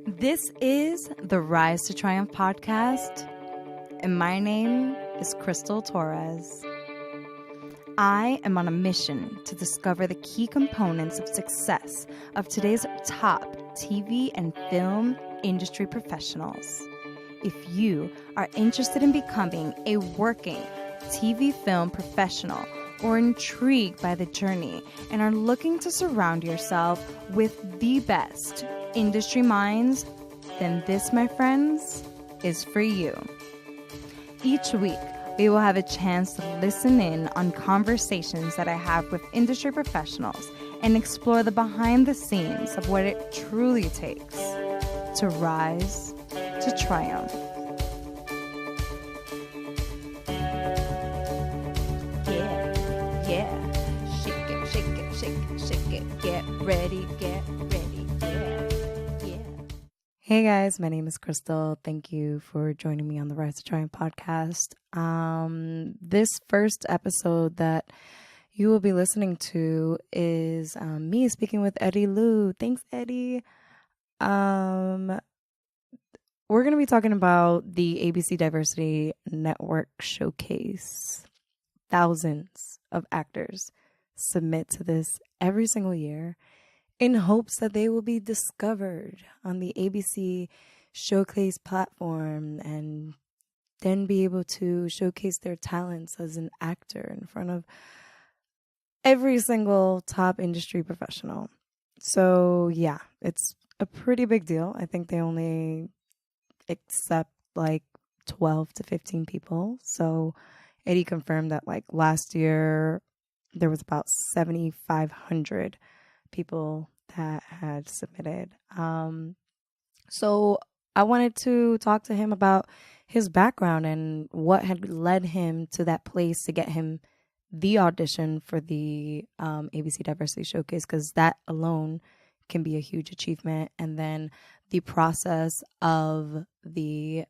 This is the Rise to Triumph podcast, and my name is Crystal Torres. I am on a mission to discover the key components of success of today's top TV and film industry professionals. If you are interested in becoming a working TV film professional or intrigued by the journey and are looking to surround yourself with the best industry minds, then this, my friends, is for you. Each week, we will have a chance to listen in on conversations that I have with industry professionals and explore the behind the scenes of what it truly takes to rise to triumph. Yeah. Shake it, shake it, shake it, shake it. Get ready, yeah. Hey guys, my name is Crystal. Thank you for joining me on the Rise to Triumph podcast. This first episode that you will be listening to is me speaking with Eddie Liu. Thanks, Eddie. We're going to be talking about the ABC Diversity Network Showcase. Thousands of actors submit to this every single year in hopes that they will be discovered on the ABC Showcase platform and then be able to showcase their talents as an actor in front of every single top industry professional. So yeah, it's a pretty big deal. I think they only accept like 12 to 15 people. So Eddie confirmed that like last year there was about 7,500 people that had submitted. So I wanted to talk to him about his background and what had led him to that place to get him the audition for the ABC Diversity Showcase, because that alone can be a huge achievement. And then the process of the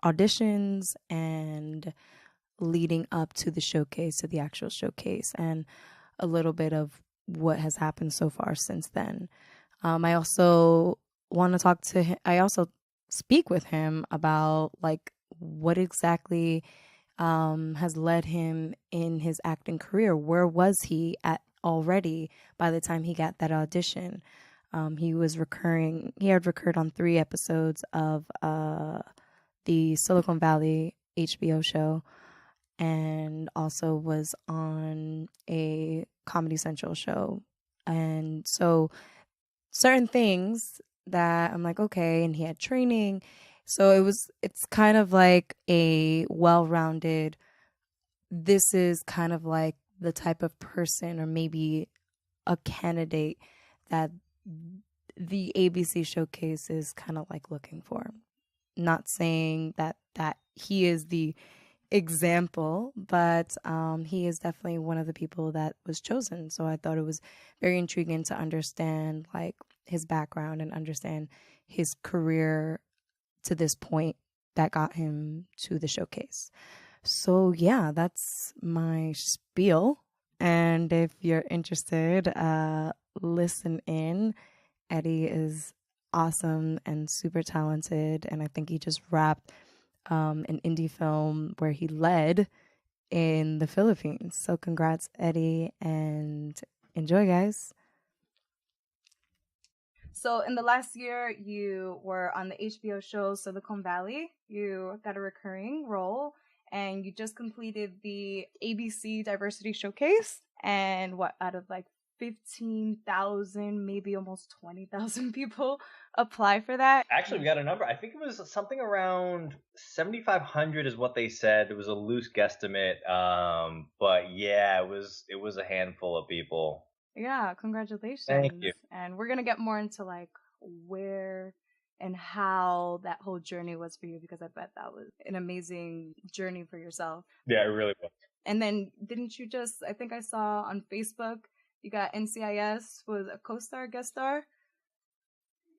auditions and leading up to the showcase, to the actual showcase, and a little bit of what has happened so far since then. I also want to talk to him. I also speak with him about like what exactly has led him in his acting career. Where was he at already by the time he got that audition? He had recurred on 3 episodes of the Silicon Valley HBO show, and also was on a Comedy Central show. And so certain things that I'm like, okay, and he had training. So it's kind of like a well-rounded, this is kind of like the type of person or maybe a candidate that the ABC Showcase is kind of like looking for. Not saying that he is the example, but he is definitely one of the people that was chosen. So I thought it was very intriguing to understand like his background and understand his career to this point that got him to the showcase. So yeah, that's my spiel. And if you're interested, listen in. Eddie is awesome and super talented, and I think he just wrapped an indie film where he led in the Philippines. So congrats, Eddie, and enjoy, guys. So in the last year, you were on the HBO show Silicon Valley. You got a recurring role, and you just completed the ABC Diversity Showcase. And what, out of like 15,000, maybe almost 20,000 people apply for that? Actually, we got a number. I think it was something around 7,500 is what they said. It was a loose guesstimate. But yeah, it was a handful of people. Yeah, congratulations. Thank you. And we're going to get more into like where and how that whole journey was for you, because I bet that was an amazing journey for yourself. Yeah, it really was. And then didn't you just, I think I saw on Facebook, you got NCIS with a co-star, guest star?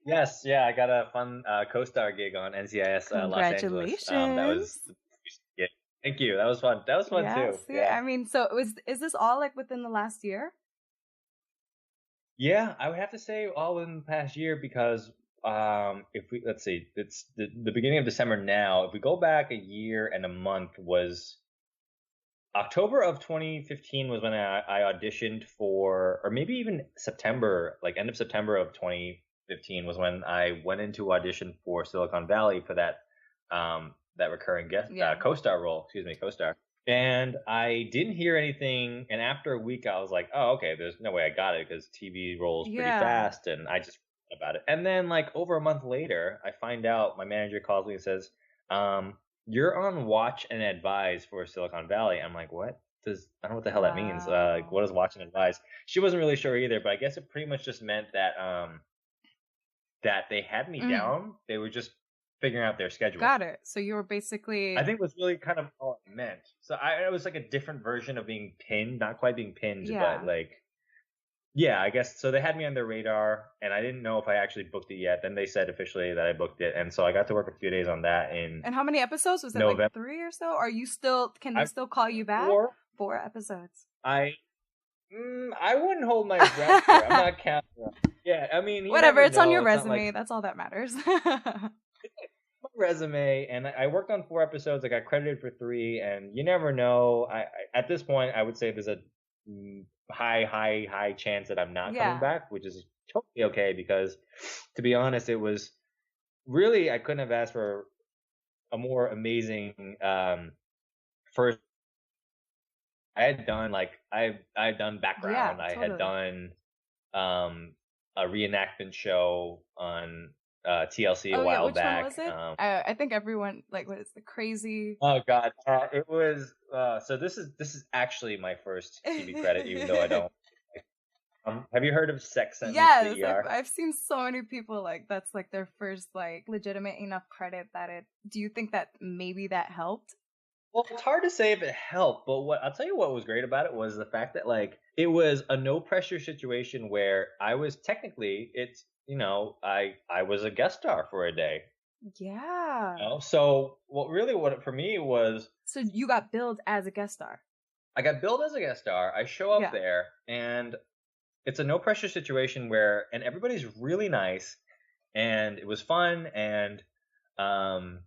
Yes, yeah, I got a fun co-star gig on NCIS Los Angeles. That was yeah. Thank you. That was fun. That was fun too. Yeah. I mean, so is this all like within the last year? Yeah, I would have to say all within the past year because if we let's see, it's the beginning of December now. If we go back a year and a month was October of 2015 was when I auditioned for, or maybe even September, like end of September of 2015 was when I went into audition for Silicon Valley for that recurring guest Yeah. co-star role, excuse me, co-star. And I didn't hear anything. And after a week, I was like, oh, okay, there's no way I got it because TV rolls pretty Yeah. fast. And I just forgot about it. And then, like, over a month later, I find out my manager calls me and says, you're on watch and advise for Silicon Valley. I'm like, what? I don't know what the hell that means. Like, Wow. what is watch and advise? She wasn't really sure either, but I guess it pretty much just meant that they had me Mm, down. They were just figuring out their schedule. got it. So you were I basically, think was really kind of all it meant. So it was like a different version of being pinned, not quite being pinned, but yeah. like, yeah, I guess. So they had me on their radar, and I didn't know if I actually booked it yet. Then they said officially that I booked it, and so I got to work a few days on that in And how many episodes was it? Like November. 3 or so? Are you still? Can they I still call you back? Four. 4 episodes. I I wouldn't hold my breath for it. I'm not counting. Yeah, I mean, you Whatever. never It's on know. your It's not like resume. That's all that matters. my resume, and I worked on 4 episodes. I got credited for three, and you never know. At this point, I would say there's a high chance that I'm not coming Yeah. back, which is totally okay because, to be honest, it was really I couldn't have asked for a more amazing first. I had done like I had done Yeah. background. I had Totally. done um, a reenactment show on TLC a Oh yeah. while Which one back. was it? I think everyone like what is the crazy? Oh God, it was. So this is actually my first TV credit, even though I don't. Have you heard of Sex Sent Me to Yes, the ER? I've seen so many people like that's like their first like legitimate enough credit that it. Do you think that maybe that helped? Well, it's hard to say if it helped, but what I'll tell you what was great about it was the fact that like it was a no pressure situation where I was technically it's I was a guest star for a day. Yeah. So what for me was So you got billed as a guest star. I got billed as a guest star. I show up Yeah. there and it's a no pressure situation where and everybody's really nice and it was fun and um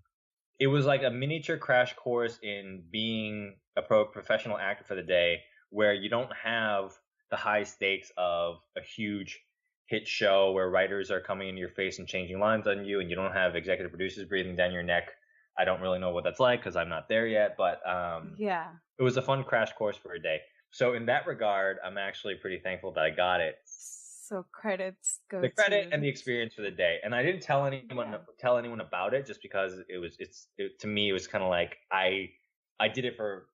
it was like a miniature crash course in being a professional actor for the day where you don't have the high stakes of a huge hit show where writers are coming into your face and changing lines on you and you don't have executive producers breathing down your neck. I don't really know what that's like because I'm not there yet, but Yeah. it was a fun crash course for a day. So in that regard, I'm actually pretty thankful that I got it, So credits go the credit to and the experience for the day. And I didn't yeah. tell anyone about it just because to me it was kind of like I did it for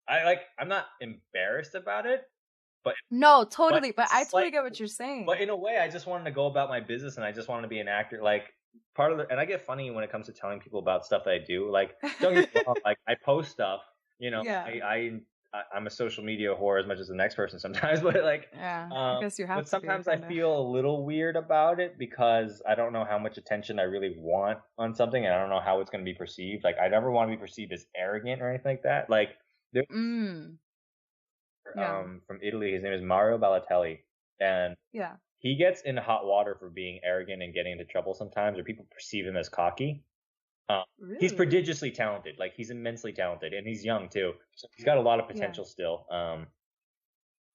I'm not embarrassed about it, but No, but totally. But I totally like get what you're saying. but in a way I just wanted to go about my business and I just wanted to be an actor. Like part of the and I get funny when it comes to telling people about stuff that I do. Like don't get me wrong, like I post stuff, Yeah. I'm a social media whore as much as the next person sometimes, but like, Yeah. I guess you have but to be sometimes I kind of. feel a little weird about it because I don't know how much attention I really want on something, and I don't know how it's going to be perceived. Like, I never want to be perceived as arrogant or anything like that. Like, there's Mm. Yeah. from Italy, his name is Mario Balotelli, and Yeah. he gets in hot water for being arrogant and getting into trouble sometimes, or people perceive him as cocky. Um, he's Really? prodigiously talented. Like he's immensely talented, and he's young too. So he's got a lot of Yeah. potential still.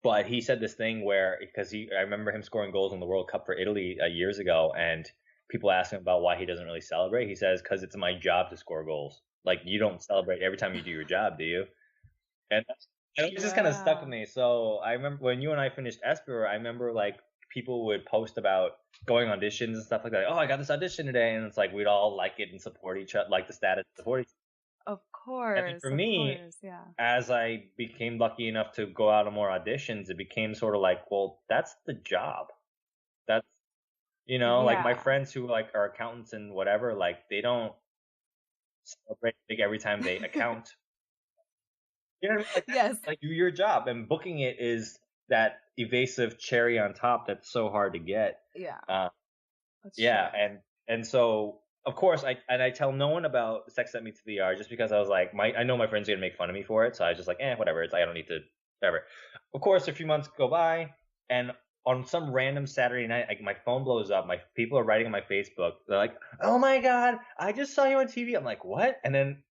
But he said this thing where because I remember him scoring goals in the World Cup for Italy years ago, and people ask him about why he doesn't really celebrate. He says, "Because it's my job to score goals. Like you don't celebrate every time you do your job, do you?" And it just kind of stuck with Wow. me. So I remember when you and I finished Esper, I remember like people would post about going auditions and stuff like that. Oh, I got this audition today, and it's like we'd all like it and support each other, like the status support each Of other. And for course. Of me, course. Yeah. as I became lucky enough to go out on more auditions, it became sort of like, well, that's the job. That's like my Yeah. friends who like are accountants and whatever, like they don't celebrate big every time they account. You know what I mean? Like Yes. like do your job, and booking it is that evasive cherry on top that's so hard to get. Yeah. Uh, That's yeah, true. and so of course I tell no one about Sex Sent Me to the ER just because I was like I know my friends are gonna make fun of me for it, so I was just like whatever. It's I don't need to whatever. Of course, a few months go by, and on some random Saturday night, like my phone blows up. My people are writing on my Facebook. They're like, "Oh my god, I just saw you on TV." I'm like, "What?" And then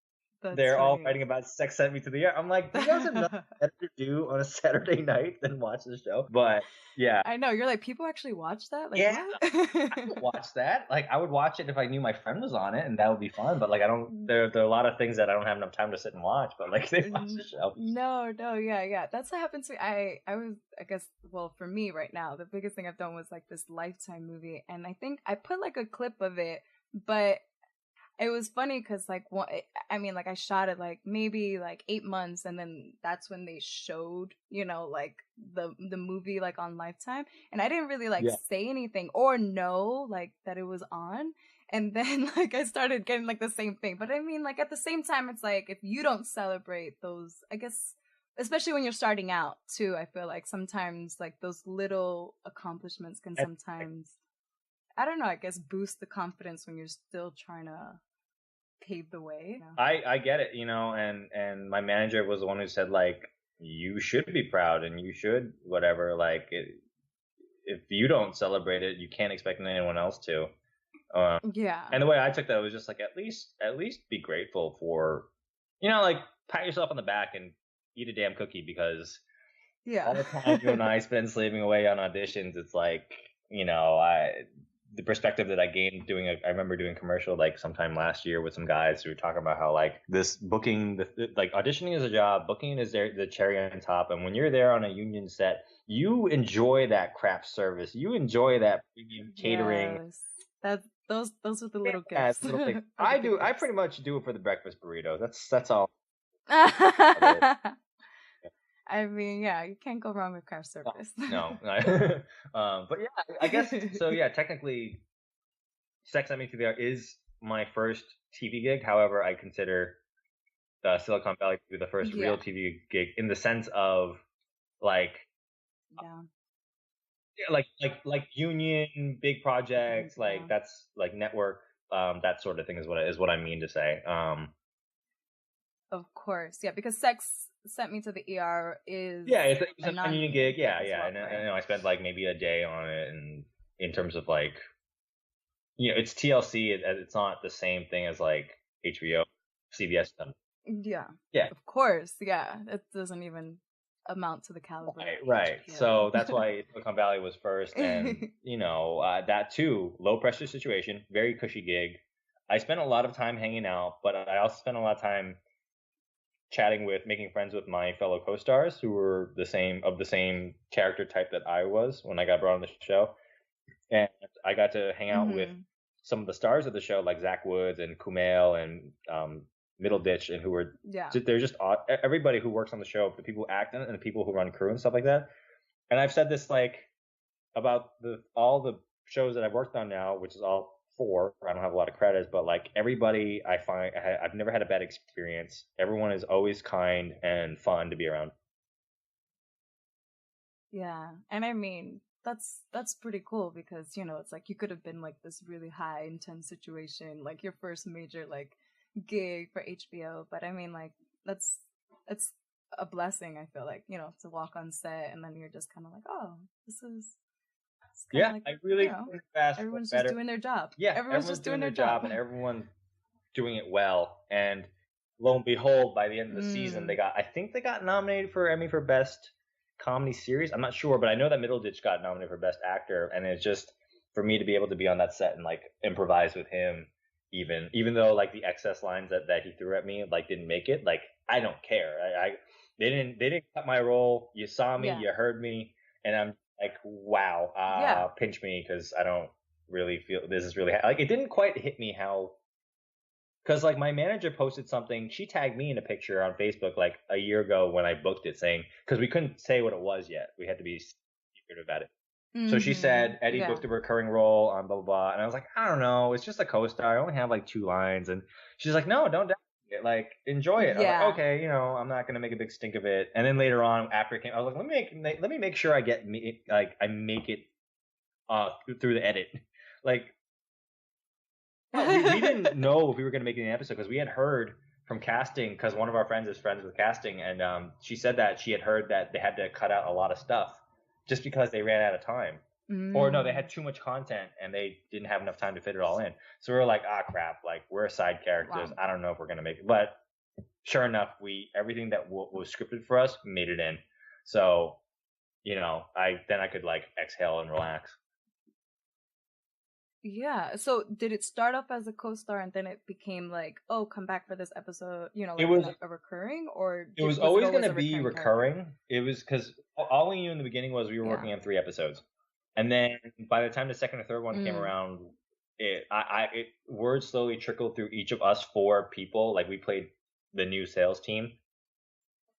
That's they're all funny. writing about Sex Sent Me to the Air. I'm like, "Do you guys have nothing better to do on a Saturday night than watch the show?" But yeah, I know, you're like, people actually watch that? Like, yeah, I what? would watch that. Like, I would watch it if I knew my friend was on it, and that would be fun. But like, I don't. There are a lot of things that I don't have enough time to sit and watch. But like, they watch the show. No, yeah. That's what happened to me. I guess, well, for me right now, the biggest thing I've done was like this Lifetime movie, and I think I put like a clip of it, but it was funny because like I mean, like I shot it like maybe like 8 months, and then that's when they showed, like the movie like on Lifetime, and I didn't really like Yeah. say anything or know like that it was on. And then like I started getting like the same thing. But I mean, like at the same time, it's like if you don't celebrate those, I guess, especially when you're starting out too, I feel like sometimes like those little accomplishments can sometimes, I don't know, I guess boost the confidence when you're still trying to pave the way. I get it, and my manager was the one who said like, you should be proud and you should whatever. Like, if you don't celebrate it, you can't expect anyone else to. Yeah. And the way I took that was just like, at least be grateful for, like, pat yourself on the back and eat a damn cookie, because all the time you and I spend slaving away on auditions, it's like, the perspective that I gained I remember doing a commercial like sometime last year with some guys who were talking about how like this booking, like auditioning is a job, booking is the cherry on top, and when you're there on a union set, you enjoy that craft service, you enjoy that premium catering. Yes. Those are the little Yeah, gifts. little thing. I pretty much do it for the breakfast burrito. That's all. I mean, yeah, you can't go wrong with craft service. No. But yeah, I guess so. Yeah, technically, Sex Sent Me to the Air is my first TV gig. However, I consider Silicon Valley to be the first real TV gig in the sense of like, like union big projects, like that's like network, that sort of thing is what I mean to say. Of course, yeah, because Sex Sent Me to the ER is it's a non-union gig, yeah, well, and I spent like maybe a day on it, and in terms of like, it's TLC, it's not the same thing as like HBO, CBS stuff. Yeah, yeah, of course, yeah, it doesn't even amount to the caliber. Right. So that's why Silicon Valley was first, and that too, low pressure situation, very cushy gig. I spent a lot of time hanging out, but I also spent a lot of time chatting with, making friends with my fellow co-stars who were the same character type that I was when I got brought on the show, and I got to hang out with some of the stars of the show, like Zach Woods and Kumail and Middleditch, and who were they're just everybody who works on the show, the people who act in it and the people who run crew and stuff like that. And I've said this like about all the shows that I've worked on now, which is all 4. I don't have a lot of credits, but like everybody I find, I've never had a bad experience. Everyone is always kind and fun to be around. Yeah, and I mean, that's pretty cool because it's like you could have been like this really high intense situation, like your first major like gig for HBO, but I mean like it's a blessing, I feel like, to walk on set and then you're just kind of like, oh, this is like, I really fast everyone's just doing their job. Yeah, everyone's just doing their job and everyone's doing it well, and lo and behold, by the end of the season, I think they got nominated for Emmy for Best Comedy Series. I'm not sure, but I know that Middleditch got nominated for Best Actor, and it's just for me to be able to be on that set and like improvise with him, even though like the excess lines that he threw at me like didn't make it, like I don't care. They didn't cut my role. You saw me, you heard me, and I'm like, wow, pinch me, because I don't really feel this is really like, it didn't quite hit me how. Because like my manager posted something, she tagged me in a picture on Facebook like a year ago when I booked it, saying, because we couldn't say what it was yet, we had to be secretive about it. So she said Eddie booked a recurring role on blah blah blah, and I was like, I don't know, it's just a co-star, I only have like 2 lines, and she's like, no, don't doubt it, like enjoy it. I was like, okay, I'm not gonna make a big stink of it. And then later on, after it came, I was like, let me make sure I get I make it through the edit, like. We didn't know if we were going to make an episode because we had heard from casting, because one of our friends is friends with casting, and she said that she had heard that they had to cut out a lot of stuff just because they ran out of time. Or no, they had too much content and they didn't have enough time to fit it all in. So we were like, ah, crap, like we're side characters. Wow. I don't know if we're gonna make it. But sure enough, everything that was scripted for us made it in. So, you know, I could like exhale and relax. Yeah. So did it start off as a co-star and then it became like, oh, come back for this episode, you know, like It was a recurring, or it was always going to be recurring. It was because all we knew in the beginning was we were working on 3 episodes. And then by the time the second or third one came around, word slowly trickled through each of us 4 people. Like we played the new sales team.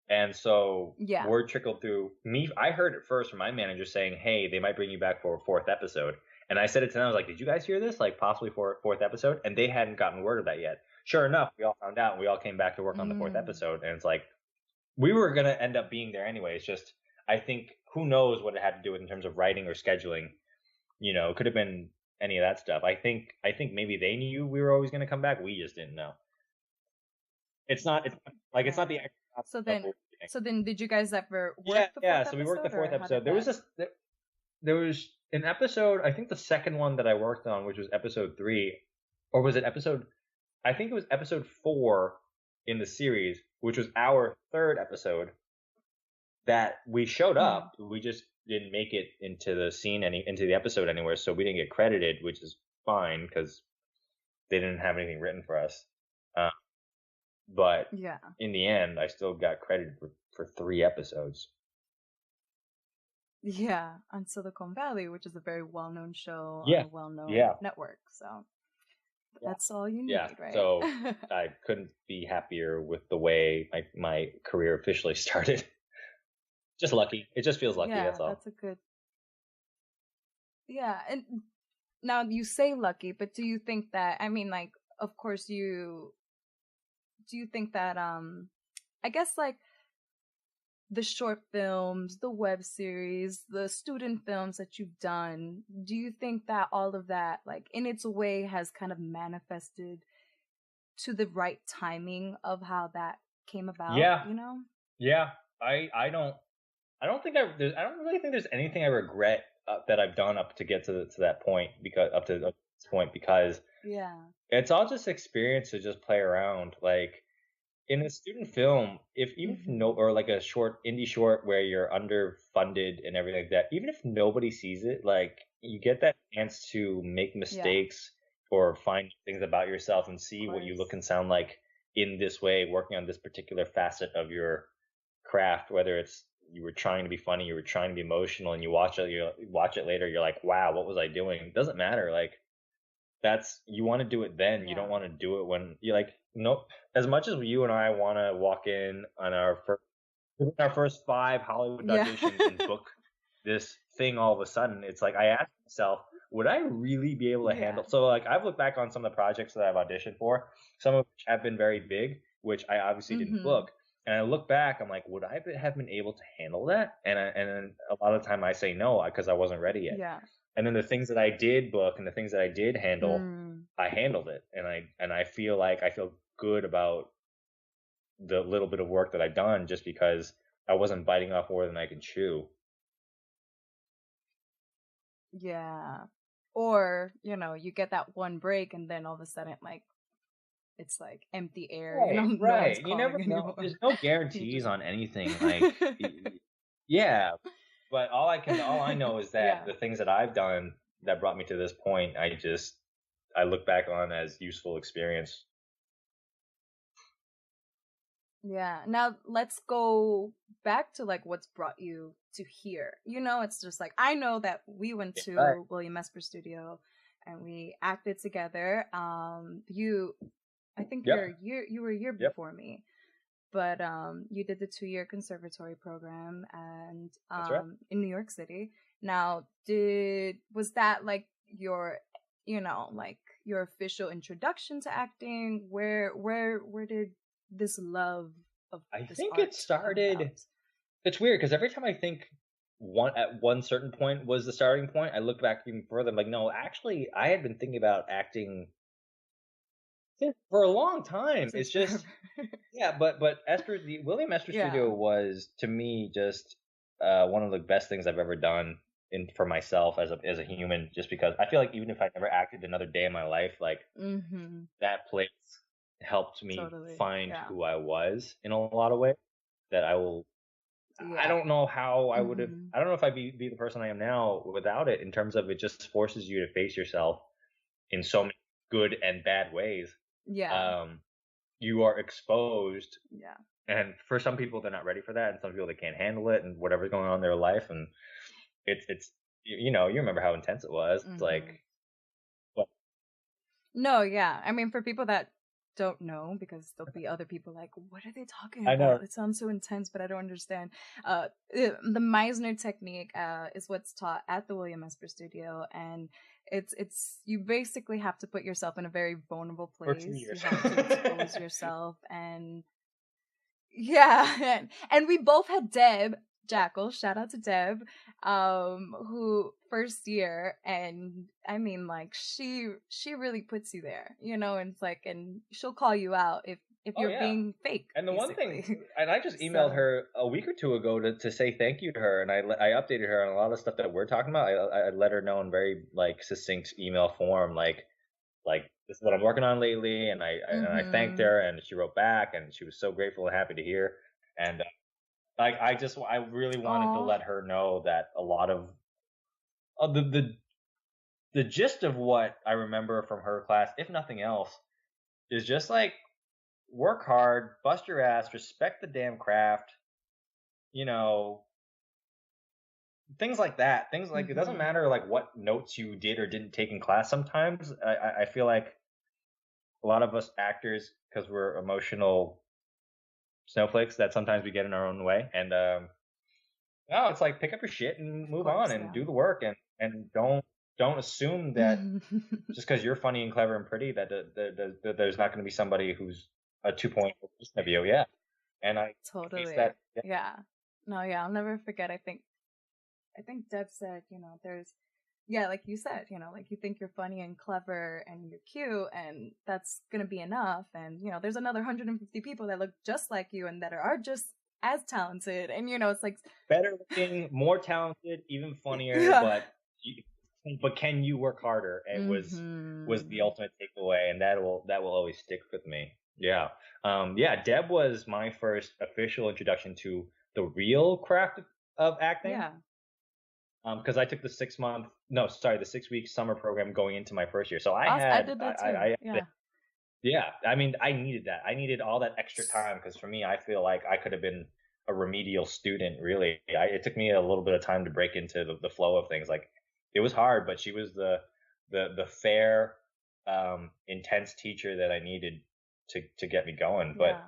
And so word trickled through me. I heard it first from my manager saying, hey, they might bring you back for a 4th episode. And I said it to them. I was like, did you guys hear this? Like possibly for a 4th episode? And they hadn't gotten word of that yet. Sure enough, we all found out and we all came back to work on the 4th episode. And it's like, we were going to end up being there anyway. It's just, I think, who knows what it had to do with in terms of writing or scheduling. You know, it could have been any of that stuff. I think maybe they knew we were always going to come back. We just didn't know. It's not the. So then did you guys ever work the 4th episode? So we worked the 4th episode. There was an episode, I think the second one that I worked on, which was episode 3, or was it I think it was episode 4 in the series, which was our 3rd episode, that we showed up. We just didn't make it into the scene, into the episode anywhere, so we didn't get credited, which is fine because they didn't have anything written for us. But in the end, I still got credited for 3 episodes. Yeah, on Silicon Valley, which is a very well-known show on a well-known network. So that's all you need, right? So I couldn't be happier with the way my career officially started. Just lucky. It just feels lucky, that's all. That's a good... Yeah, and now you say lucky, but do you think that, I mean, like, of course do you think that, I guess, like, the short films, the web series, the student films that you've done, do you think that all of that, like, in its way has kind of manifested to the right timing of how that came about? You know? Yeah. I don't really think there's anything I regret that I've done up to get to that point, because up to this point, because it's all just experience to just play around. Like, in a student film, or like a short indie short where you're underfunded and everything like that, even if nobody sees it, like, you get that chance to make mistakes or find things about yourself and see what you look and sound like in this way, working on this particular facet of your craft, whether it's you were trying to be funny, you were trying to be emotional, and you watch it later, you're like, wow, what was I doing? It doesn't matter. Like, you want to do it then. You don't want to do it when you're like, nope. As much as you and I want to walk in on our first 5 Hollywood auditions and book this thing all of a sudden, it's like, I ask myself, would I really be able to handle? So, like, I've looked back on some of the projects that I've auditioned for, some of which have been very big, which I obviously didn't book. And I look back, I'm like, would I have been able to handle that? And then a lot of the time I say no, because I wasn't ready yet. Yeah. And then the things that I did book and the things that I did handle, I handled it. And I feel good about the little bit of work that I've done, just because I wasn't biting off more than I could chew. Yeah. Or, you know, you get that one break and then all of a sudden, like, it's like empty air. Right, you know, right. You never know. There's no guarantees on anything. Like, yeah. But all I know is that the things that I've done that brought me to this point, I look back on as useful experience. Yeah. Now let's go back to, like, what's brought you to here. You know, it's just like, I know that we went to William Esper Studio and we acted together. I think you were a year before me, but you did the 2-year Conservatory program and in New York City. Now, was that like your, you know, like your official introduction to acting? Where did this love of I think it started? It's weird because every time I think at one certain point was the starting point, I look back even further. I'm like, no, actually, I had been thinking about acting for a long time. It's just but William Esper Studio was, to me, just one of the best things I've ever done for myself as a human, just because I feel like even if I never acted another day in my life, like that place helped me find who I was in a lot of ways that I will. I don't know how I would have. I don't know if I'd be the person I am now without it. In terms of, it just forces you to face yourself in so many good and bad ways. Yeah. You are exposed. Yeah. And for some people, they're not ready for that, and some people, they can't handle it, and whatever's going on in their life, and it's you remember how intense it was. It's like, what? No, yeah. I mean, for people that don't know, because there'll be other people like, what are they talking about? I know. It sounds so intense, but I don't understand. The Meisner technique is what's taught at the William Esper studio, and it's you basically have to put yourself in a very vulnerable place. You have to expose yourself, and yeah, and we both had Deb Jackal, shout out to Deb, who first year, and I mean, like, she really puts you there, and it's like, and she'll call you out if you're being fake. And the basically. One thing, and I just emailed her a week or two ago to say thank you to her, and I updated her on a lot of stuff that we're talking about. I let her know in very like succinct email form, like this is what I'm working on lately, and I thanked her, and she wrote back, and she was so grateful and happy to hear, and I really wanted to let her know that a lot of the gist of what I remember from her class, if nothing else, is just like, work hard, bust your ass, respect the damn craft, things like that. Things like, it doesn't matter like what notes you did or didn't take in class. Sometimes I feel like a lot of us actors, because we're emotional snowflakes, that sometimes we get in our own way, and no, it's like, pick up your shit and move on and do the work, and don't assume that just because you're funny and clever and pretty that there's not going to be somebody who's a 2.0 of you. Yeah, and I totally that. Yeah, no, yeah, I'll never forget. I think Deb said, there's. Yeah, like you said, like, you think you're funny and clever and you're cute, and that's going to be enough. And, there's another 150 people that look just like you and that are just as talented. And, it's like, better looking, more talented, even funnier, but can you work harder? It was the ultimate takeaway, and that will always stick with me. Yeah. Deb was my first official introduction to the real craft of acting. Yeah. Because I took the 6-week summer program going into my first year. So I did that too. Yeah. I mean, I needed that. I needed all that extra time, because for me, I feel like I could have been a remedial student, really. It took me a little bit of time to break into the flow of things. Like, it was hard, but she was the fair, intense teacher that I needed to get me going. But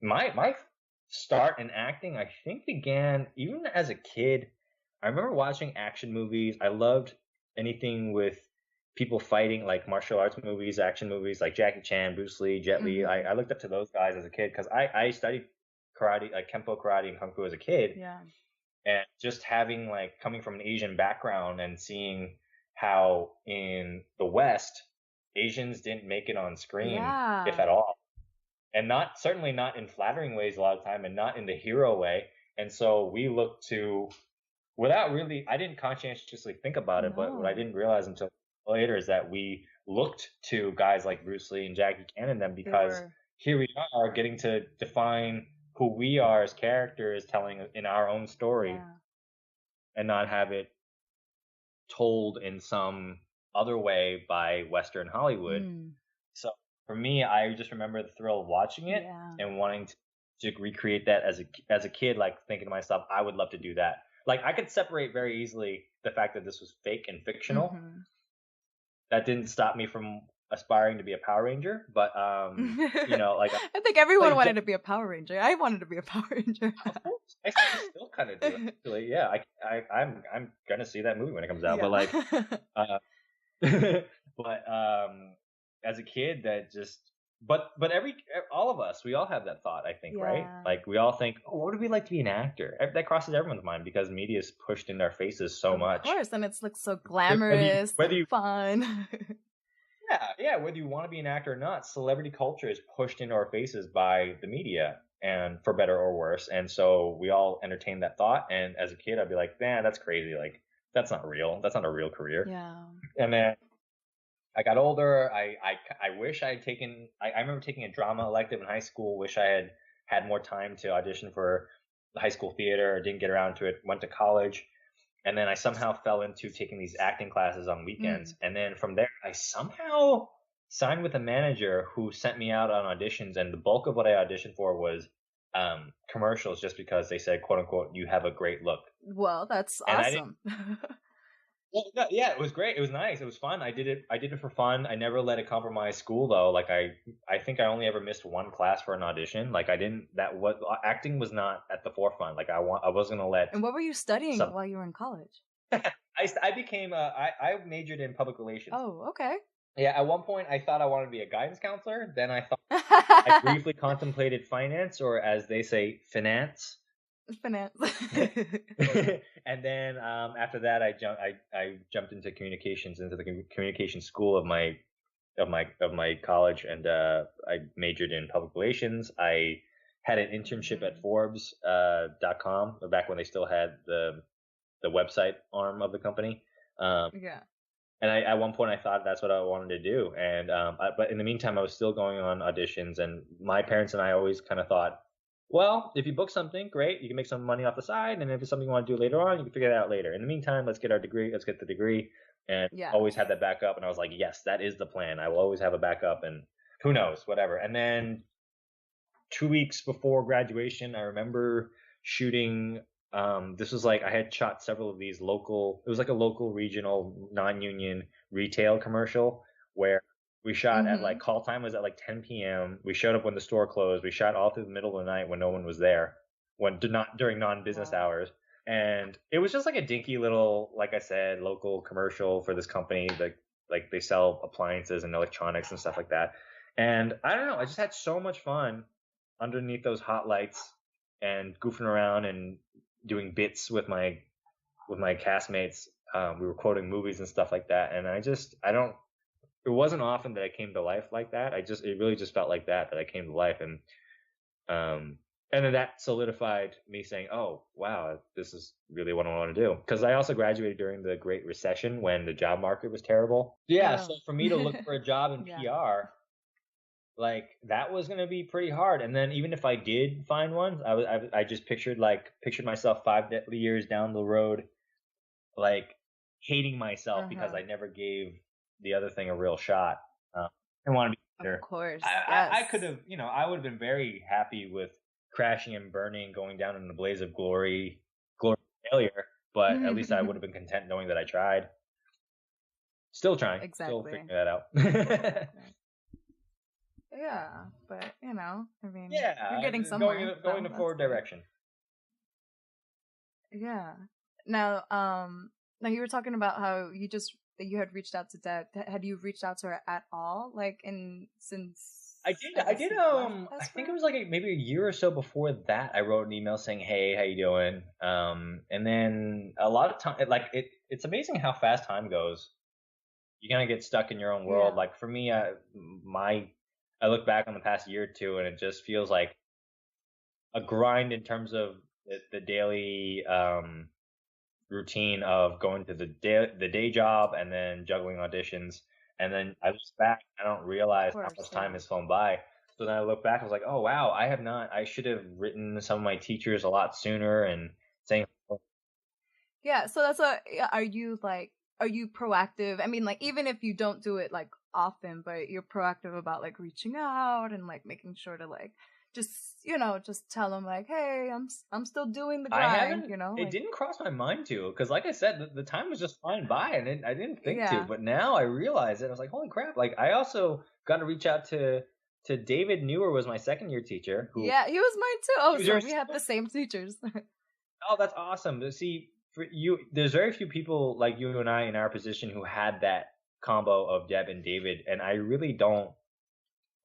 my start in acting, I think, began even as a kid. I remember watching action movies. I loved anything with people fighting, like martial arts movies, action movies, like Jackie Chan, Bruce Lee, Jet Li. I looked up to those guys as a kid, because I studied karate, like Kempo karate and Kung Fu as a kid. Yeah. And just having, like, coming from an Asian background and seeing how in the West, Asians didn't make it on screen, if at all. And certainly not in flattering ways a lot of time, and not in the hero way. And so we looked to, without really, I didn't conscientiously think about it, but what I didn't realize until later is that we looked to guys like Bruce Lee and Jackie Chan and them, because here we are getting to define who we are as characters, telling in our own story, and not have it told in some other way by Western Hollywood. So for me, I just remember the thrill of watching it and wanting to recreate that as a kid, like thinking to myself, I would love to do that. Like, I could separate very easily the fact that this was fake and fictional. That didn't stop me from aspiring to be a Power Ranger, but like, I think everyone wanted to be a Power Ranger. I wanted to be a Power Ranger. I still kind of do, actually. Yeah, I'm gonna see that movie when it comes out. But like, as a kid, that just. But all of us, we all have that thought, I think, right? Like, we all think, oh, what would it be like to be an actor? That crosses everyone's mind, because media is pushed in our faces so much. Of course, and it looks so glamorous, and fun. Yeah, whether you want to be an actor or not, celebrity culture is pushed into our faces by the media. and for better or worse. And so we all entertained that thought. And as a kid, I'd be like, man, that's crazy. Like, that's not real. That's not a real career. Yeah. And then I got older. I wish I had taken, I remember taking a drama elective in high school. Wish I had had more time to audition for the high school theater. Didn't get around to it. Went to college. And then I somehow fell into taking these acting classes on weekends. And then from there, I somehow signed with a manager who sent me out on auditions. And the bulk of what I auditioned for was commercials, just because they said, quote unquote, you have a great look. Well, that's awesome. Yeah, it was great. It was nice. It was fun. I did it for fun. I never let it compromise school though. Like I think I only ever missed one class for an audition. Like acting was not at the forefront. Like I wasn't gonna let. And what were you studying while you were in college? I majored in public relations. Oh, okay. Yeah, at one point I thought I wanted to be a guidance counselor. Then I thought I briefly contemplated finance, or as they say, finance. Finance. And then after that, I jumped into communications, into the communication school of my college, and I majored in public relations. I had an internship at Forbes.com back when they still had the website arm of the company. Yeah. And at one point I thought that's what I wanted to do. And but in the meantime, I was still going on auditions, and my parents and I always kind of thought, well, if you book something, great, you can make some money off the side, and if it's something you want to do later on, you can figure that out later. In the meantime, let's get the degree, and always had that backup. And I was like, yes, that is the plan. I will always have a backup, and who knows, whatever. And then 2 weeks before graduation, I remember shooting. This was like I had shot several of these local. It was like a local, regional, non-union retail commercial where we shot at like call time was at like 10 p.m. We showed up when the store closed. We shot all through the middle of the night when no one was there, during non-business hours. And it was just like a dinky little, like I said, local commercial for this company. Like they sell appliances and electronics and stuff like that. And I don't know, I just had so much fun underneath those hot lights and goofing around and doing bits with my castmates. We were quoting movies and stuff like that. And it wasn't often that I came to life like that. It really just felt like that I came to life. And then that solidified me saying, oh, wow, this is really what I want to do. Because I also graduated during the Great Recession when the job market was terrible. Yeah, so for me to look for a job in PR, like that was going to be pretty hard. And then even if I did find one, I just pictured myself 5 years down the road, like hating myself because I never gave the other thing a real shot. I want to be better. Of course. I could have, I would have been very happy with crashing and burning, going down in a blaze of glory failure, but at least I would have been content knowing that I tried. Still trying. Exactly. Still figuring that out. Yeah, but I mean, you're getting somewhere. Going in a forward direction. Yeah. Now you were talking about how you had reached out to Deb. Had you reached out to her at all? Like since I did. I think it was like maybe a year or so before that. I wrote an email saying, "Hey, how you doing?" And then a lot of time, like it's amazing how fast time goes. You kind of get stuck in your own world. Yeah. Like for me, I look back on the past year or two, and it just feels like a grind in terms of the daily routine of going to the day job and then juggling auditions. And then I look back, I don't realize how much time has flown by. So then I look back, I was like, oh wow, I should have written some of my teachers a lot sooner and saying. Yeah, so that's are you proactive? I mean, like even if you don't do it like often, but you're proactive about like reaching out and like making sure to like just tell them like, hey, I'm still doing the grind. It didn't cross my mind to, because like I said, the time was just flying by, and I didn't think to. But now I realize it. I was like, holy crap! Like I also got to reach out to David Newer, was my second year teacher. He was mine too. Oh, so we had the same teachers. Oh, that's awesome. See, for you, there's very few people like you and I in our position who had that combo of Deb and David, and I really don't.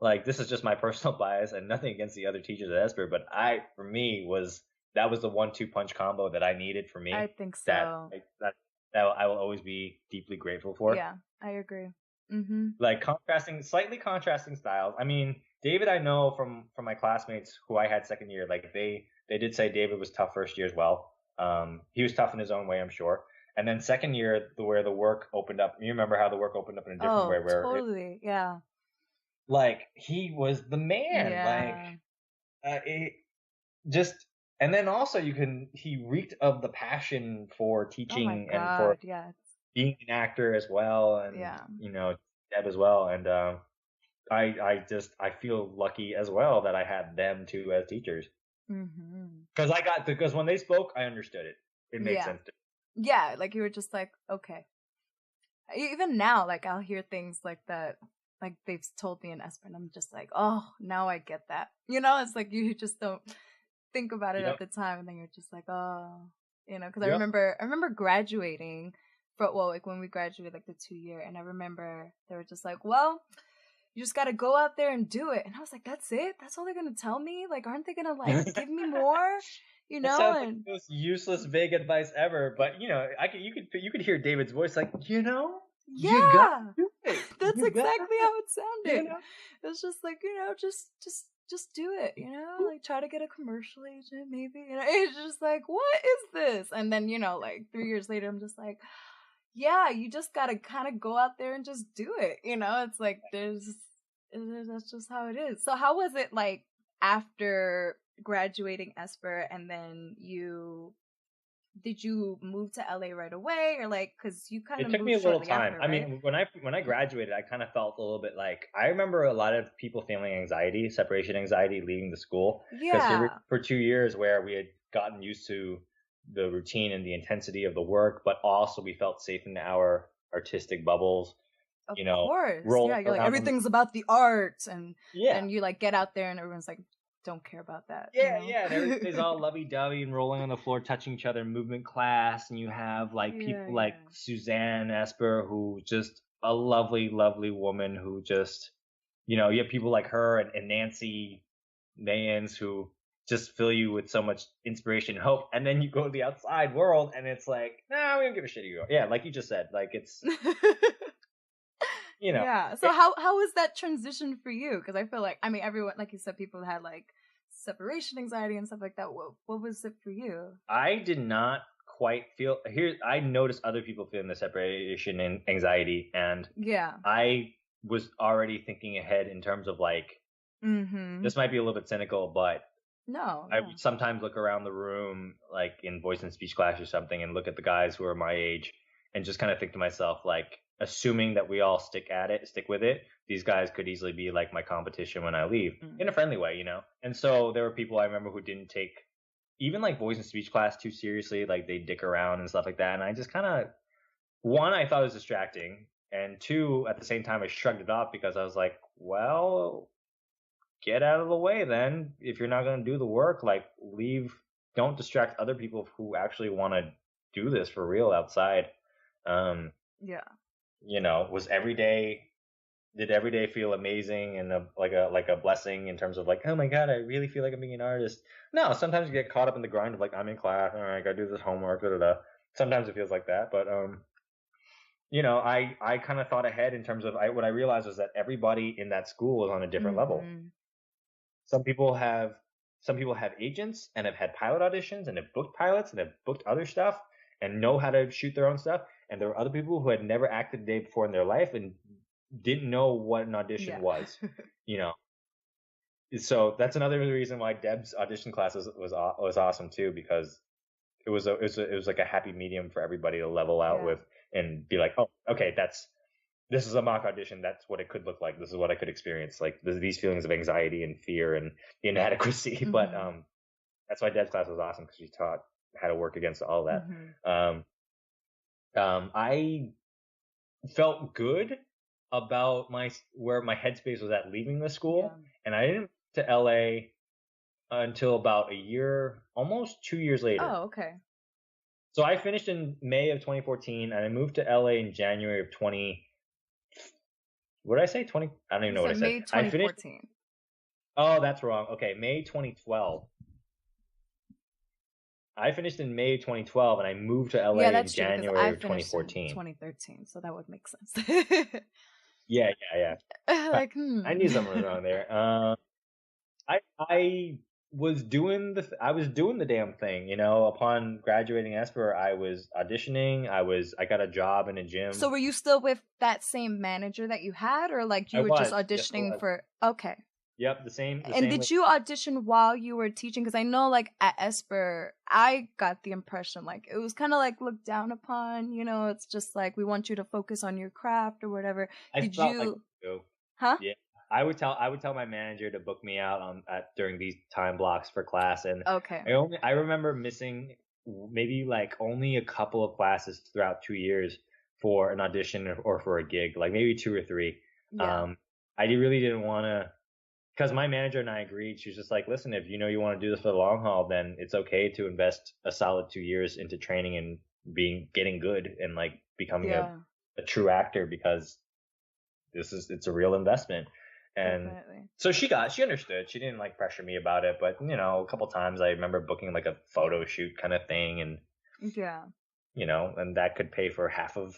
Like, this is just my personal bias and nothing against the other teachers at Esper, but that was the 1-2 punch combo that I needed for me. I think so. That I will always be deeply grateful for. Yeah, I agree. Mm-hmm. Like slightly contrasting styles. I mean, David, I know from my classmates who I had second year, like they did say David was tough first year as well. He was tough in his own way, I'm sure. And then second year, where the work opened up, you remember how the work opened up in a different way, where totally, yeah. Like he was the man, yeah. It just, and then also he reeked of the passion for teaching and for being an actor as well, and Deb as well, and I feel lucky as well that I had them too as teachers. Because when they spoke, I understood it. It made sense to me. Yeah, like you were just like, okay. Even now, like I'll hear things like that, like they've told me in Esper, and I'm just like, oh, now I get that. It's like you just don't think about it at the time, and then you're just like, oh, because I remember graduating like when we graduated, like the 2-year, and I remember they were just like, well, you just got to go out there and do it. And I was like, that's it? That's all they're going to tell me? Like, aren't they going to like give me more? It sounds like the most useless, vague advice ever. But you could hear David's voice, like, you gotta do it. That's exactly how it sounded. It was just like, just do it. Like try to get a commercial agent, maybe. It's just like, what is this? And then like 3 years later, I'm just like, yeah, you just gotta kind of go out there and just do it. It's like that's just how it is. So how was it like after graduating Esper, and then did you move to LA right away, or like, because you kind of took me a little time after, right? I mean, when I graduated, I kind of felt a little bit like, I remember a lot of people feeling separation anxiety leaving the school, because for 2 years where we had gotten used to the routine and the intensity of the work, but also we felt safe in our artistic bubbles. Of course, you're like, everything's about the arts, and you like get out there and everyone's like, don't care about that. And everybody's all lovey-dovey and rolling on the floor, touching each other in movement class, and you have like people like Suzanne Esper, who just a lovely, lovely woman who just, you have people like her and Nancy Mayans who just fill you with so much inspiration and hope, and then you go to the outside world and it's like, nah, we don't give a shit. Like you just said, like it's So how was that transition for you? Because I feel like, I mean, everyone, like you said, people had like separation anxiety and stuff like that. What was it for you? I did not quite feel I noticed other people feeling the separation anxiety, and I was already thinking ahead in terms of like, this might be a little bit cynical, but I would sometimes look around the room, like in voice and speech class or something, and look at the guys who are my age and just kind of think to myself, like, assuming that we all stick with it, these guys could easily be like my competition when I leave, in a friendly way, And so there were people I remember who didn't take even like voice and speech class too seriously, like they dick around and stuff like that. And I just kind of, one, I thought it was distracting, and two, at the same time, I shrugged it off because I was like, well, get out of the way then. If you're not going to do the work, like leave. Don't distract other people who actually want to do this for real outside. Was did every day feel amazing and like a blessing in terms of like, oh my god, I really feel like I'm being an artist? No, sometimes you get caught up in the grind of like, I'm in class, all right, I gotta do this homework, Sometimes it feels like that, but I kind of thought ahead in terms of what I realized was that everybody in that school is on a different level. Some people have agents and have had pilot auditions and have booked pilots and have booked other stuff and know how to shoot their own stuff. And there were other people who had never acted a day before in their life and didn't know what an audition was, So that's another reason why Deb's audition class was awesome too, because it was like a happy medium for everybody to level out with and be like, oh, okay, this is a mock audition. That's what it could look like. This is what I could experience. Like these feelings of anxiety and fear and inadequacy. But that's why Deb's class was awesome, because she taught how to work against all that. I felt good about where my headspace was at leaving the school, and I didn't to LA until about a year, almost 2 years later. Oh, okay. So I finished in May of 2014, and I moved to LA in January of 20. What did I say? 20? I don't even know what I said. May 2014. I finished. Oh, that's wrong. Okay, May 2012. I finished in May 2012, and I moved to LA in January of 2014. 2013, so that would make sense. Yeah, Like, I knew something was wrong there. I was doing I was doing the damn thing, you know. Upon graduating Esper, I was auditioning. I got a job in a gym. So were you still with that same manager that you had, or like I you were just was, yes, I auditioning was. for? Okay. Yep, the And same. did you audition while you were teaching? Because I know, like at Esper, I got the impression like it was kind of like looked down upon. You know, it's just like we want you to focus on your craft or whatever. I Did felt like you? too. Huh? Yeah, I would tell my manager to book me out during these time blocks for class, and Okay. I remember missing maybe like only a couple of classes throughout 2 years for an audition or for a gig, like maybe two or three. Yeah. I really didn't want to, because my manager and I agreed. She was just like, listen, if you know you want to do this for the long haul, then it's okay to invest a solid 2 years into training and getting good and like becoming Yeah. a true actor, because it's a real investment. And Definitely. so she understood. She didn't like pressure me about it, but you know, a couple times I remember booking like a photo shoot kind of thing, and Yeah. you know, and that could pay for half of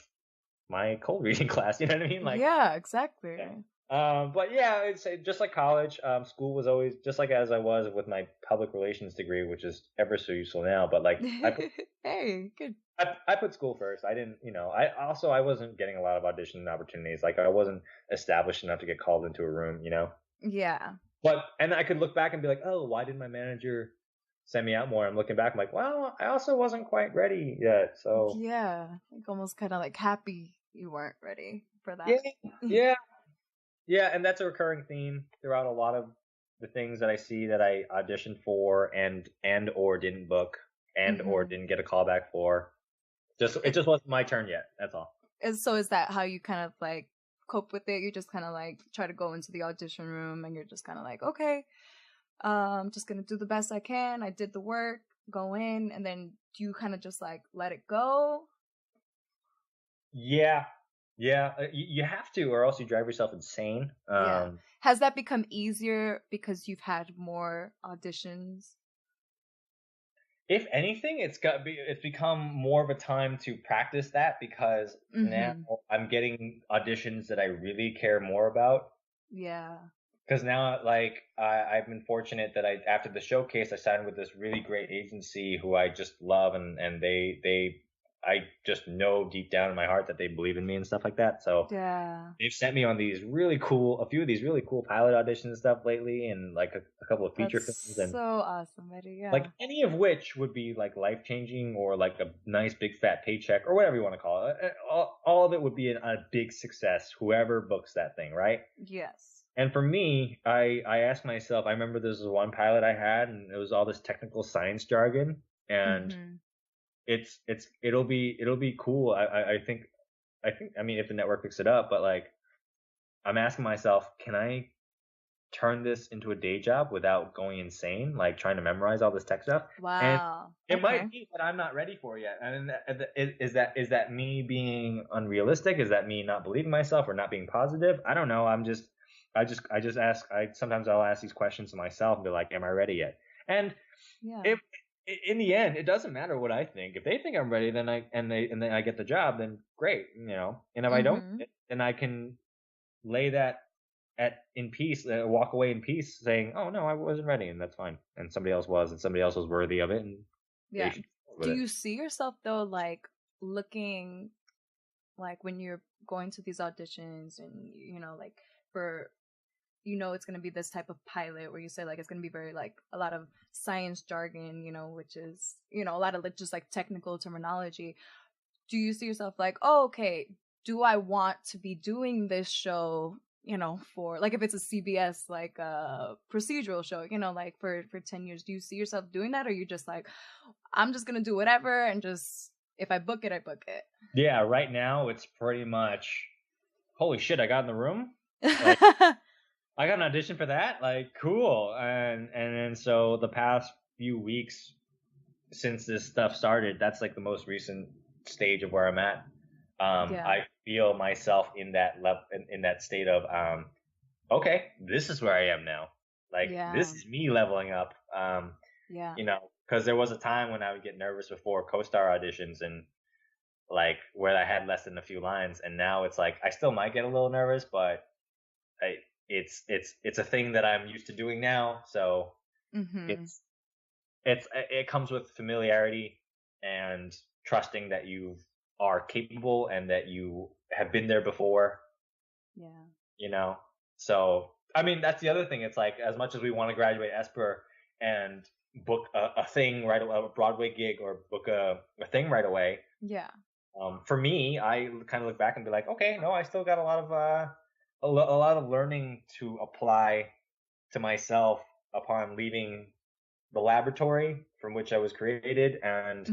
my cold reading class. You know what I mean? Like, Yeah. Exactly. yeah. But yeah, it's just like college. School was always just like as I was with my public relations degree, which is ever so useful now. But like, Hey, good. I put school first. I didn't, you know, I wasn't getting a lot of audition opportunities. Like I wasn't established enough to get called into a room, you know. Yeah. But and I could look back and be like, oh, why did my manager send me out more? I'm looking back, I'm like, well, I also wasn't quite ready yet. So Yeah. Like almost kind of like happy you weren't ready for that. yeah, yeah, yeah. And that's a recurring theme throughout a lot of the things that I see that I auditioned for and or didn't book and or didn't get a call back for. It just wasn't my turn yet. That's all. And so is that how you kind of like cope with it? You just kind of like try to go into the audition room and you're just kind of like, okay, just gonna do the best I can. I did the work, go in, and then do you kind of just like let it go? Yeah, yeah. You have to, or else you drive yourself insane. Yeah. Has that become easier because you've had more auditions? If anything, it's become more of a time to practice that, because now I'm getting auditions that I really care more about. Yeah. Because now, like, I've been fortunate that after the showcase, I signed with this really great agency who I just love, and I just know deep down in my heart that they believe in me and stuff like that. So yeah, they've sent me on a few of these really cool pilot auditions and stuff lately, and like a couple of feature films, and so awesome, Eddie. Yeah, like any of which would be like life changing, or like a nice big fat paycheck, or whatever you want to call it. All of it would be a big success, whoever books that thing, right? Yes. And for me, I asked myself, I remember this was one pilot I had, and it was all this technical science jargon, and it'll be cool. I think I mean, if the network picks it up, but like I'm asking myself, can I turn this into a day job without going insane, like trying to memorize all this tech stuff? Wow. And it might be that I'm not ready for it yet. And is that me being unrealistic? Is that me not believing myself or not being positive? I don't know. I just ask. Sometimes I'll ask these questions to myself and be like, am I ready yet? And if in the end, it doesn't matter what I think. If they think I'm ready, then I get the job, then great, you know. And if I don't, then I can lay that in peace, walk away in peace, saying, "Oh no, I wasn't ready," and that's fine. And somebody else was, and somebody else was worthy of it. And yeah. Do you see yourself though, like looking, like when you're going to these auditions, and you know, like for, you know, it's gonna be this type of pilot where you say like it's gonna be very like a lot of science jargon, you know, which is, you know, a lot of like just like technical terminology. Do you see yourself like, oh, okay, do I want to be doing this show, you know, for like if it's a CBS like procedural show, you know, like for 10 years, do you see yourself doing that, or you just like, I'm just gonna do whatever and just if I book it, I book it? Yeah, right now it's pretty much, holy shit, I got in the room. Like, I got an audition for that. Like, cool. And then so the past few weeks since this stuff started, that's like the most recent stage of where I'm at. I feel myself in that in that state of okay, this is where I am now. Like, this is me leveling up. You know, because there was a time when I would get nervous before co-star auditions, and like where I had less than a few lines, and now it's like I still might get a little nervous, but it's a thing that I'm used to doing now, so it's it comes with familiarity and trusting that you are capable and that you have been there before. Yeah. You know, so I mean that's the other thing. It's like as much as we want to graduate Esper and book a thing right away, a Broadway gig, or book a thing right away. Yeah. For me, I kind of look back and be like, okay, no, I still got a lot of a lot of learning to apply to myself upon leaving the laboratory from which I was created, and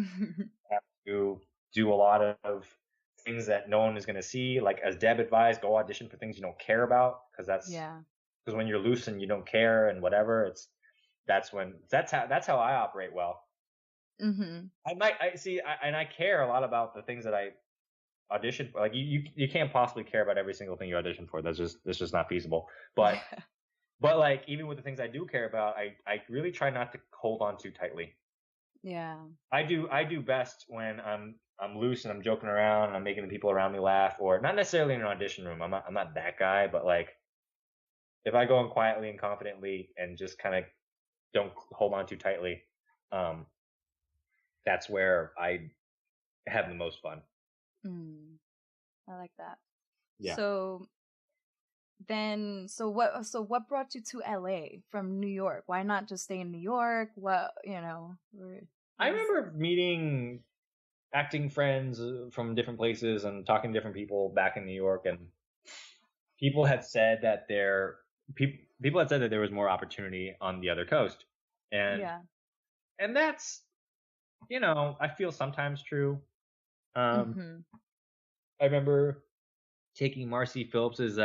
have to do a lot of things that no one is going to see. Like as Deb advised, go audition for things you don't care about, because because when you're loose and you don't care and whatever, that's how I operate well. I care a lot about the things that I audition for. Like you can't possibly care about every single thing you audition for. That's just not feasible. But but like even with the things I do care about, I really try not to hold on too tightly. Yeah. I do best when I'm loose and I'm joking around and I'm making the people around me laugh, or not necessarily in an audition room. I'm not that guy, but like if I go in quietly and confidently and just kind of don't hold on too tightly, that's where I have the most fun. I like that. Yeah. So what brought you to LA from New York? Why not just stay in New York? I remember meeting acting friends from different places and talking to different people back in New York, and people had said that there was more opportunity on the other coast, and that's I feel sometimes true. I remember taking Marcy Phillips's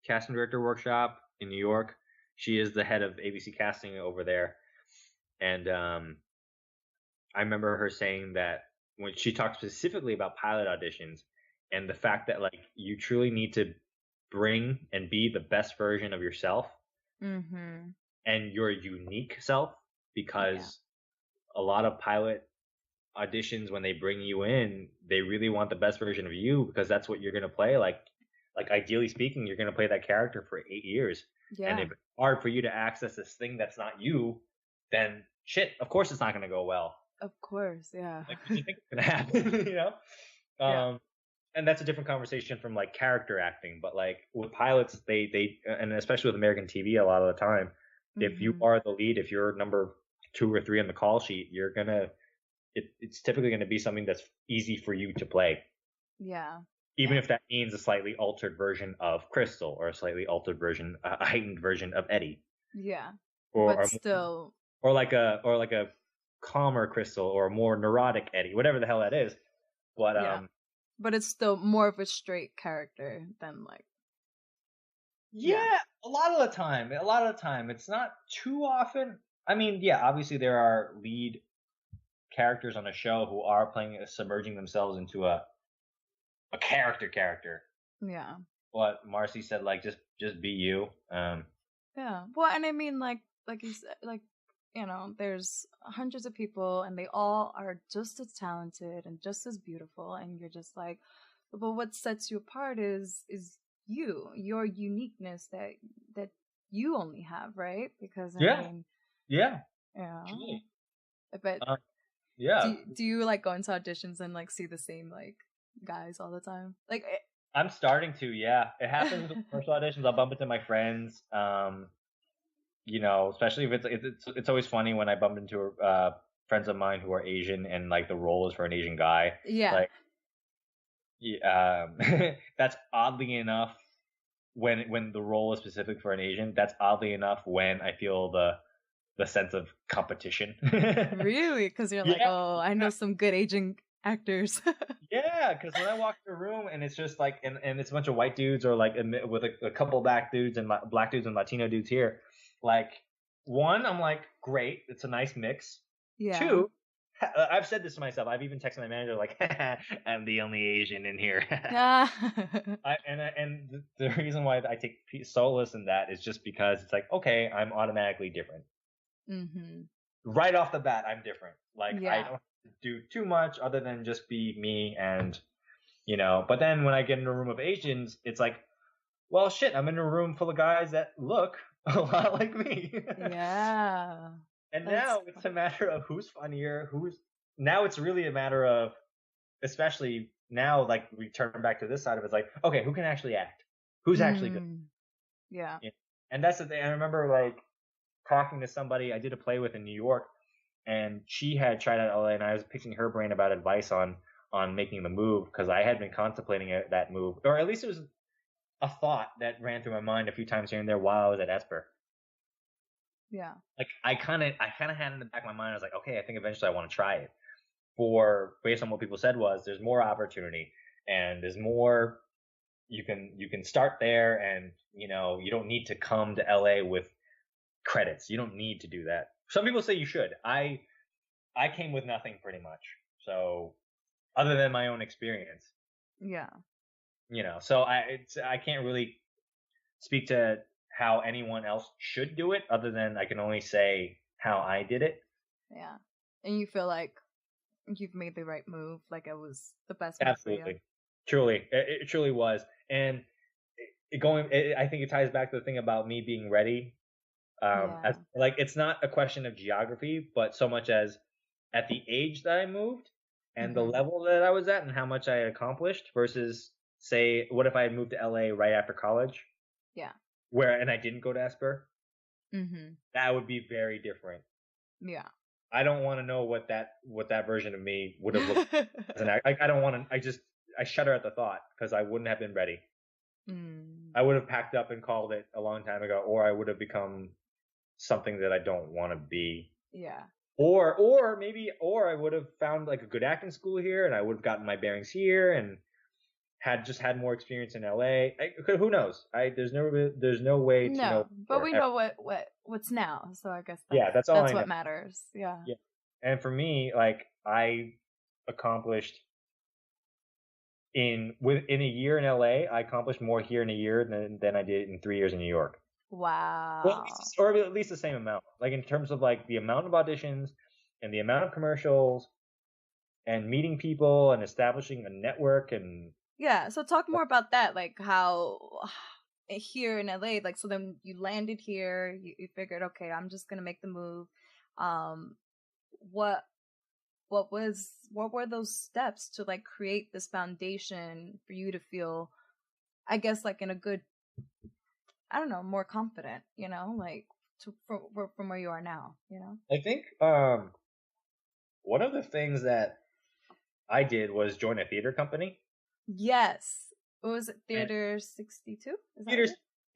casting director workshop in New York. She is the head of ABC casting over there, and I remember her saying that when she talked specifically about pilot auditions and the fact that like you truly need to bring and be the best version of yourself and your unique self, because a lot of pilot auditions, when they bring you in, they really want the best version of you, because that's what you're going to play. Like ideally speaking, you're going to play that character for 8 years. And if it's hard for you to access this thing that's not you, then shit, of course it's not going to go well. Of course, yeah. Like, what do you think is going to happen, and that's a different conversation from like character acting. But like with pilots, they and especially with American TV, a lot of the time, if you are the lead, if you're number 2 or 3 on the call sheet, you're gonna it's typically going to be something that's easy for you to play. Yeah. Even if that means a slightly altered version of Crystal, or a slightly altered version, a heightened version of Eddie. Yeah. Or still. Or like a calmer Crystal, or a more neurotic Eddie, whatever the hell that is. But but it's still more of a straight character than like. A lot of the time. It's not too often. I mean, obviously there are lead characters on a show who are submerging themselves into a character. Yeah. But Marcy said, like, just be you. Yeah. Well, and I mean, like you said, like, there's hundreds of people and they all are just as talented and just as beautiful, and you're just like, but what sets you apart is your uniqueness that you only have, right? Because Truly. But do you like go into auditions and like see the same like guys all the time? Like I'm starting to, it happens with commercial auditions. I'll bump into my friends, especially if it's always funny when I bump into friends of mine who are Asian and like the role is for an Asian guy. Like, that's oddly enough when the role is specific for an Asian. That's oddly enough when I feel the sense of competition. Really? Because you're like, oh, I know some good Asian actors. Because when I walk through a room and it's just like, and it's a bunch of white dudes, or like with a couple black dudes and Latino dudes here. Like, one, I'm like, great, it's a nice mix. Yeah. 2, I've said this to myself. I've even texted my manager like, I'm the only Asian in here. And the reason why I take solace in that is just because it's like, okay, I'm automatically different. Right off the bat, I'm different. Like, I don't have do too much other than just be me and, but then when I get in a room of Asians, it's like, well, shit, I'm in a room full of guys that look a lot like me. Yeah. And now it's a matter of who's funnier, now it's really a matter of, especially now, like we turn back to this side of it, it's like, okay, who can actually act? Who's actually good? Yeah. And that's the thing. I remember like talking to somebody I did a play with in New York, and she had tried out LA, and I was picking her brain about advice on making the move, because I had been contemplating that move, or at least it was a thought that ran through my mind a few times here and there while I was at Esper. Yeah. Like I kind of had in the back of my mind, I was like, okay, I think eventually I want to try it. Based on what people said, was there's more opportunity and there's more, you can start there, and you don't need to come to LA with credits. You don't need to do that. Some people say you should. I came with nothing pretty much. So other than my own experience. Yeah. So I can't really speak to how anyone else should do it, other than I can only say how I did it. Yeah. And you feel like you've made the right move, like it was the best move Absolutely. for you. Truly. It truly was. And I think it ties back to the thing about me being ready. Like it's not a question of geography, but so much as at the age that I moved and the level that I was at and how much I had accomplished versus, say, what if I had moved to LA right after college? Yeah. And I didn't go to Esper? That would be very different. Yeah. I don't want to know what that version of me would have looked like as an actor. I don't want to. I shudder at the thought, because I wouldn't have been ready. I would have packed up and called it a long time ago, or I would have become something that I don't want to be. Yeah. Or I would have found like a good acting school here, and I would have gotten my bearings here, and had more experience in LA. Who knows? There's no way to know. But we know what's now, so I guess that's all. That's what matters. Yeah. Yeah. And for me, like I accomplished within a year in LA, I accomplished more here in a year than I did in 3 years in New York. Wow. Well, or at least the same amount. Like in terms of like the amount of auditions and the amount of commercials and meeting people and establishing a network and. Yeah. So talk more about that, like how here in LA, like, so then you landed here, you figured, okay, I'm just gonna make the move. What were those steps to like create this foundation for you to feel, I guess, like in a good, I don't know, more confident, like from where you are now, I think one of the things that I did was join a theater company. Yes. What was it? Theater 62?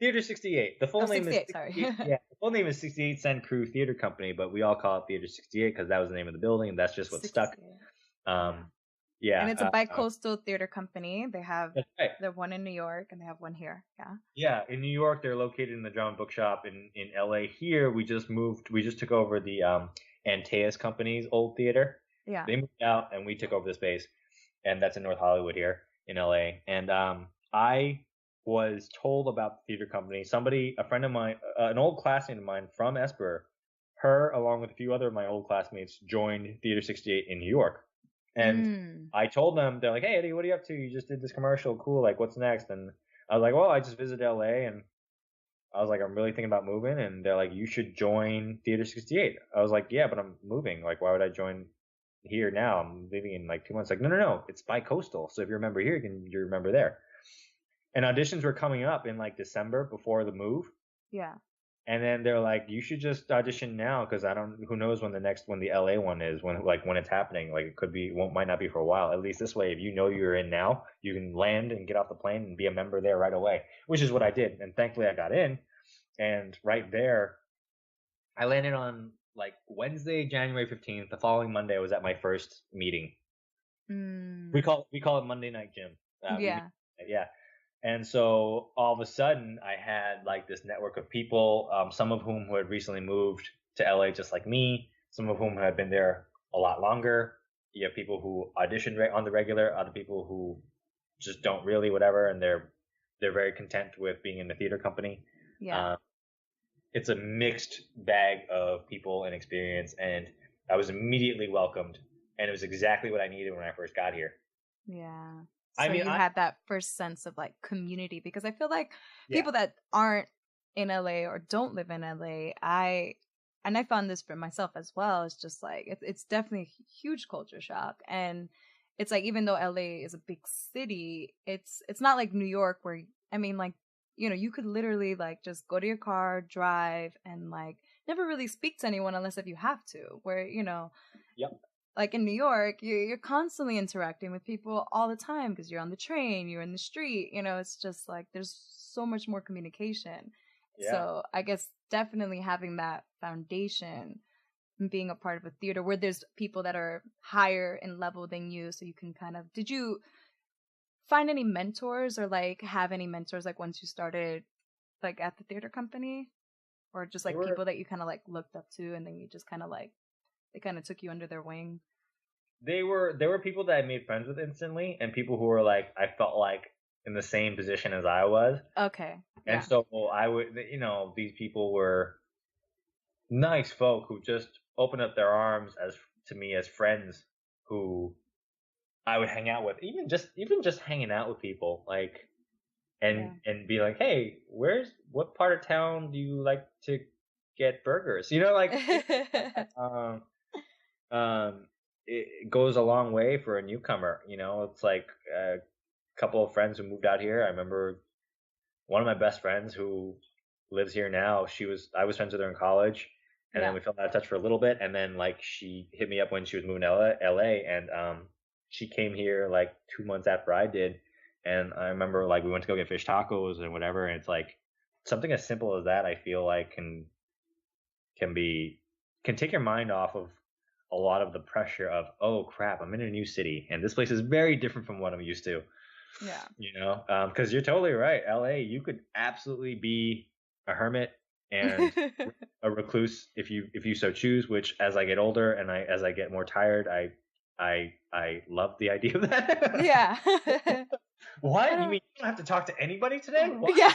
Theater 68. The full name 68, is sorry. Yeah, the full name is 68 Cent Crew Theater Company, but we all call it Theater 68 because that was the name of the building, and that's just what stuck. Yeah. And it's a bi-coastal theater company. They have right. one in New York and they have one here. Yeah. Yeah, in New York they're located in the Drama Bookshop. In LA here we just took over the NCIS company's old theater. Yeah. They moved out and we took over the space, and that's in North Hollywood here in LA. And I was told about the theater company. A friend of mine, an old classmate of mine from Esper, her along with a few other of my old classmates joined Theater 68 in New York. And I told them, they're like, hey, Eddie, what are you up to? You just did this commercial. Cool. Like, what's next? And I was like, well, I just visited LA, and I was like, I'm really thinking about moving. And they're like, you should join Theater 68. I was like, yeah, but I'm moving. Like, why would I join here now? I'm leaving in like 2 months. Like, no. It's bi-coastal. So if you remember here, you remember there. And auditions were coming up in like December before the move. Yeah. And then they're like, you should just audition now, because who knows when the LA one is, when it's happening. Like, it might not be for a while. At least this way, if you know you're in now, you can land and get off the plane and be a member there right away, which is what I did. And thankfully I got in, and right there, I landed on like Wednesday, January 15th. The following Monday, I was at my first meeting. We call it Monday Night Gym. Yeah. And so all of a sudden I had like this network of people, some of whom who had recently moved to LA just like me, some of whom had been there a lot longer. You have people who audition on the regular, other people who just don't really, whatever, and they're very content with being in the theater company. Yeah. It's a mixed bag of people and experience, and I was immediately welcomed. and it was exactly what I needed when I first got here. Yeah. I So mean, you had that first sense of like community, because I feel like people that aren't in LA or don't live in LA, I found this for myself as well. It's just like it's definitely a huge culture shock, and it's like even though LA is a big city, it's not like New York where I mean like you could literally like just go to your car, drive, and like never really speak to anyone unless if you have to. Where Yep. like in New York, you're constantly interacting with people all the time because you're on the train, you're in the street. It's just like there's so much more communication. Yeah. So I guess definitely having that foundation and being a part of a theater where there's people that are higher in level than you, so you can kind of. Did you find any mentors or like have any mentors like once you started like at the theater company, or just like people that you kind of like looked up to and then you just kind of like they kind of took you under their wing? There were people that I made friends with instantly, and people who were like I felt like in the same position as I was. Okay. Yeah. And so I would, these people were nice folk who just opened up their arms to me as friends who I would hang out with, even just hanging out with people, like, and be like, hey, what part of town do you like to get burgers? Like, it goes a long way for a newcomer. It's like a couple of friends who moved out here. I remember one of my best friends who lives here now. I was friends with her in college, and then we fell out of touch for a little bit, and then like she hit me up when she was moving to LA, and she came here like 2 months after I did, and I remember like we went to go get fish tacos and whatever, and it's like something as simple as that I feel like can take your mind off of a lot of the pressure of, oh crap, I'm in a new city and this place is very different from what I'm used to. Yeah. Because you're totally right. LA, you could absolutely be a hermit and a recluse if you so choose. Which, as I get older and as I get more tired, I love the idea of that. Yeah. What? You mean you don't have to talk to anybody today? What? Yeah.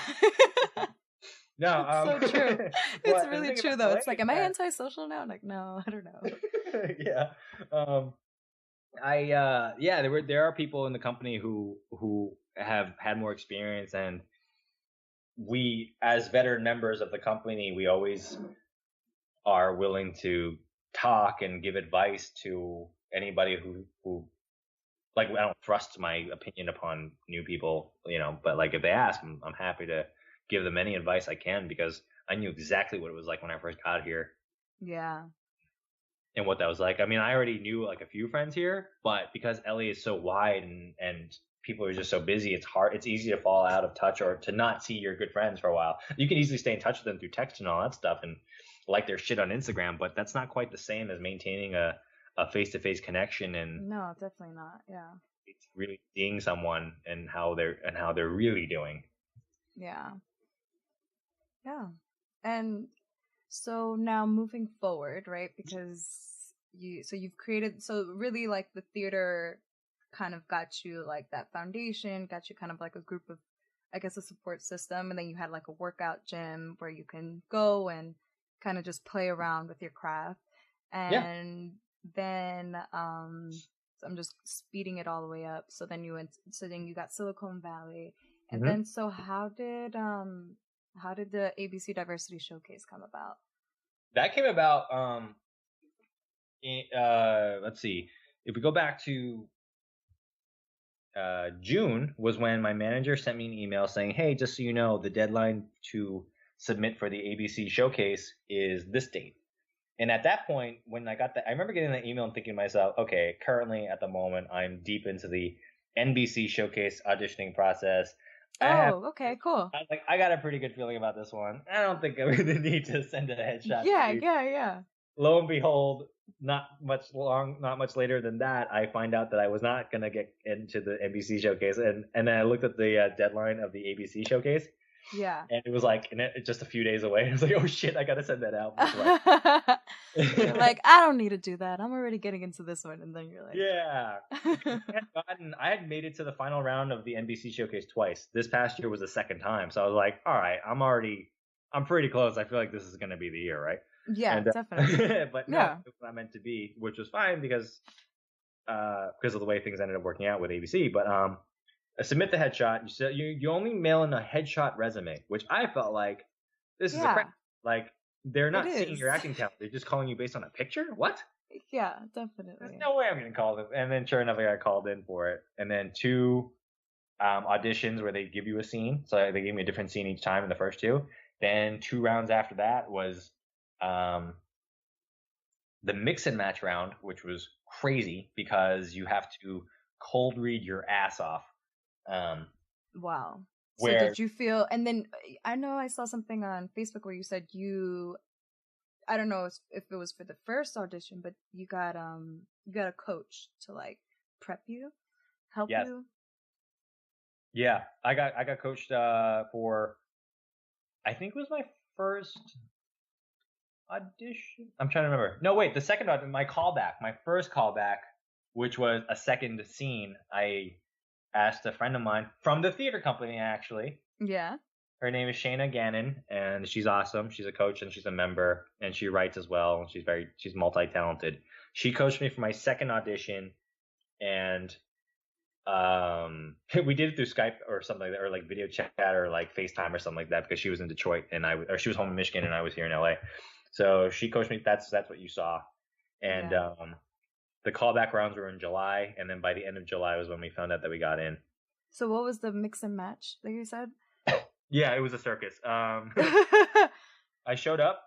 No, it's so true. It's really true though. It's like, am I antisocial now? I'm like, no, I don't know. Yeah. There are people in the company who have had more experience, and we, as veteran members of the company, we always are willing to talk and give advice to anybody who like, I don't thrust my opinion upon new people, but like if they ask, I'm happy to give them any advice I can, because I knew exactly what it was like when I first got here. Yeah. And what that was like. I mean, I already knew like a few friends here, but because LA is so wide and people are just so busy, it's easy to fall out of touch or to not see your good friends for a while. You can easily stay in touch with them through text and all that stuff and like their shit on Instagram, but that's not quite the same as maintaining a face-to-face connection. And no, definitely not. Yeah. It's really seeing someone and how they're really doing. Yeah. Yeah. And so now moving forward, right? Because you've created, so really like the theater kind of got you like that foundation, got you kind of like a group of, I guess, a support system. And then you had like a workout gym where you can go and kind of just play around with your craft. And then, so I'm just speeding it all the way up. So then you got Silicon Valley. And then, so how did the ABC Diversity Showcase come about? That came about, let's see, if we go back to June was when my manager sent me an email saying, hey, just so you know, the deadline to submit for the ABC Showcase is this date. And at that point, when I got that, I remember getting that email and thinking to myself, okay, currently at the moment, I'm deep into the NBC Showcase auditioning process. Okay, cool. I got a pretty good feeling about this one. I don't think I'm going to need to send a headshot. Yeah. Lo and behold, not much later than that, I find out that I was not going to get into the NBC Showcase. And then I looked at the deadline of the ABC Showcase. Yeah. And it was like just a few days away. I was like, oh shit, I got to send that out. You're like, I don't need to do that. I'm already getting into this one. And then you're like, yeah. I had made it to the final round of the NBC Showcase twice. This past year was the second time. So I was like, all right, I'm pretty close. I feel like this is going to be the year, right? Yeah, definitely. But no, it was not meant to be, which was fine because because of the way things ended up working out with ABC. But submit the headshot. You said you only mail in a headshot resume, which I felt like this is a crap. Like they're not seeing your acting talent; they're just calling you based on a picture. What? Yeah, definitely. There's no way I'm getting called in. And then sure enough, I got called in for it. And then 2 auditions where they give you a scene. So they gave me a different scene each time in the first 2. Then 2 rounds after that was the mix and match round, which was crazy because you have to cold read your ass off. Wow. So did you feel, and then I know I saw something on Facebook where you said I don't know if it was for the first audition, but you got a coach to like prep you, help you. Yeah, I got coached for, I think it was my first audition. I'm trying to remember. No, wait, the second audition, my first callback, which was a second scene. I asked a friend of mine from the theater company, actually. Yeah. Her name is Shayna Gannon, and she's awesome. She's a coach and she's a member, and she writes as well. And she's multi-talented. She coached me for my second audition, and we did it through Skype or something like that, or like video chat or like FaceTime or something like that, because she was in Detroit or she was home in Michigan and I was here in LA. So she coached me. That's what you saw, and the callback rounds were in July, and then by the end of July was when we found out that we got in. So what was the mix and match that you said? Yeah, it was a circus. I showed up.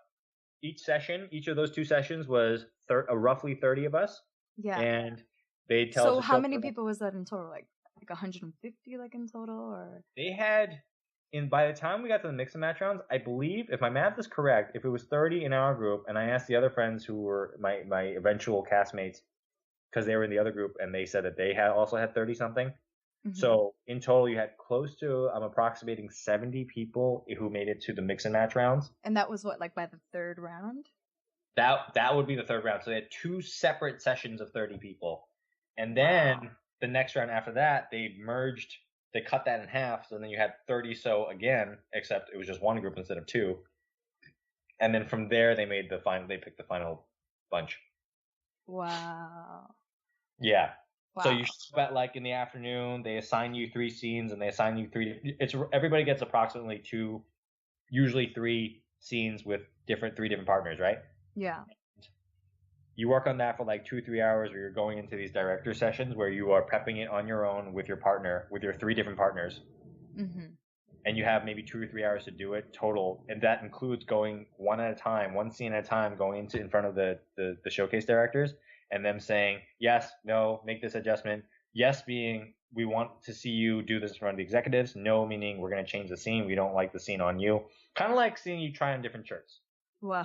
Each of those 2 sessions was roughly 30 of us. Yeah. And they tell us. So how many people was that in total? Like 150, like in total, or? They had, by the time we got to the mix and match rounds, I believe, if my math is correct, if it was 30 in our group, and I asked the other friends who were my eventual castmates, because they were in the other group, and they said that they also had 30 something. Mm-hmm. So in total, you had close to, I'm approximating 70 people who made it to the mix and match rounds. And that was what, like by the 3rd round? That would be the 3rd round. So they had 2 separate sessions of 30 people. And then the next round after that, they cut that in half. So then you had 30 again, except it was just 1 group instead of 2. And then from there, they picked the final bunch. Wow. Yeah. Wow. So you show up at in the afternoon, they assign you 3 scenes, and they assign you 3. Everybody gets approximately 2, usually 3 scenes with 3 different partners, right? Yeah. And you work on that for 2-3 hours, where you're going into these director sessions where you are prepping it on your own with your partner, with your 3 different partners. Mm-hmm. And you have maybe 2 or 3 hours to do it total, and that includes going one scene at a time, going in front of the showcase directors. And them saying, yes, no, make this adjustment. Yes being, we want to see you do this in front of the executives. No meaning, we're going to change the scene. We don't like the scene on you. Kind of like seeing you try on different shirts. Wow.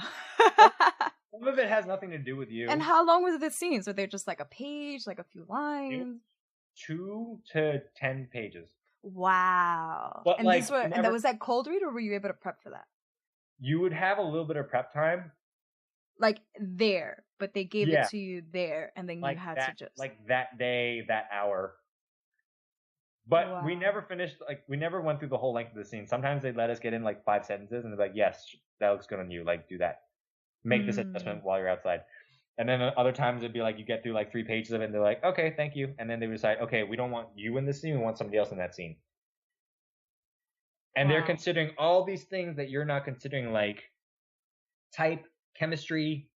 Some of it has nothing to do with you. And how long was the scenes? Were they just like a page, like a few lines? 2 to 10 pages. Wow. But and was that cold read, or were you able to prep for that? You would have a little bit of prep time. Like there, but they gave it to you there, and then you had to just that day, that hour. But we never finished. We never went through the whole length of the scene. Sometimes they'd let us get in 5 sentences, and they're like, "Yes, that looks good on you. Do that. Make this adjustment while you're outside." And then other times it'd be you get through 3 pages of it, and they're like, "Okay, thank you." And then they would decide, "Okay, we don't want you in this scene. We want somebody else in that scene." And they're considering all these things that you're not considering, type. Chemistry,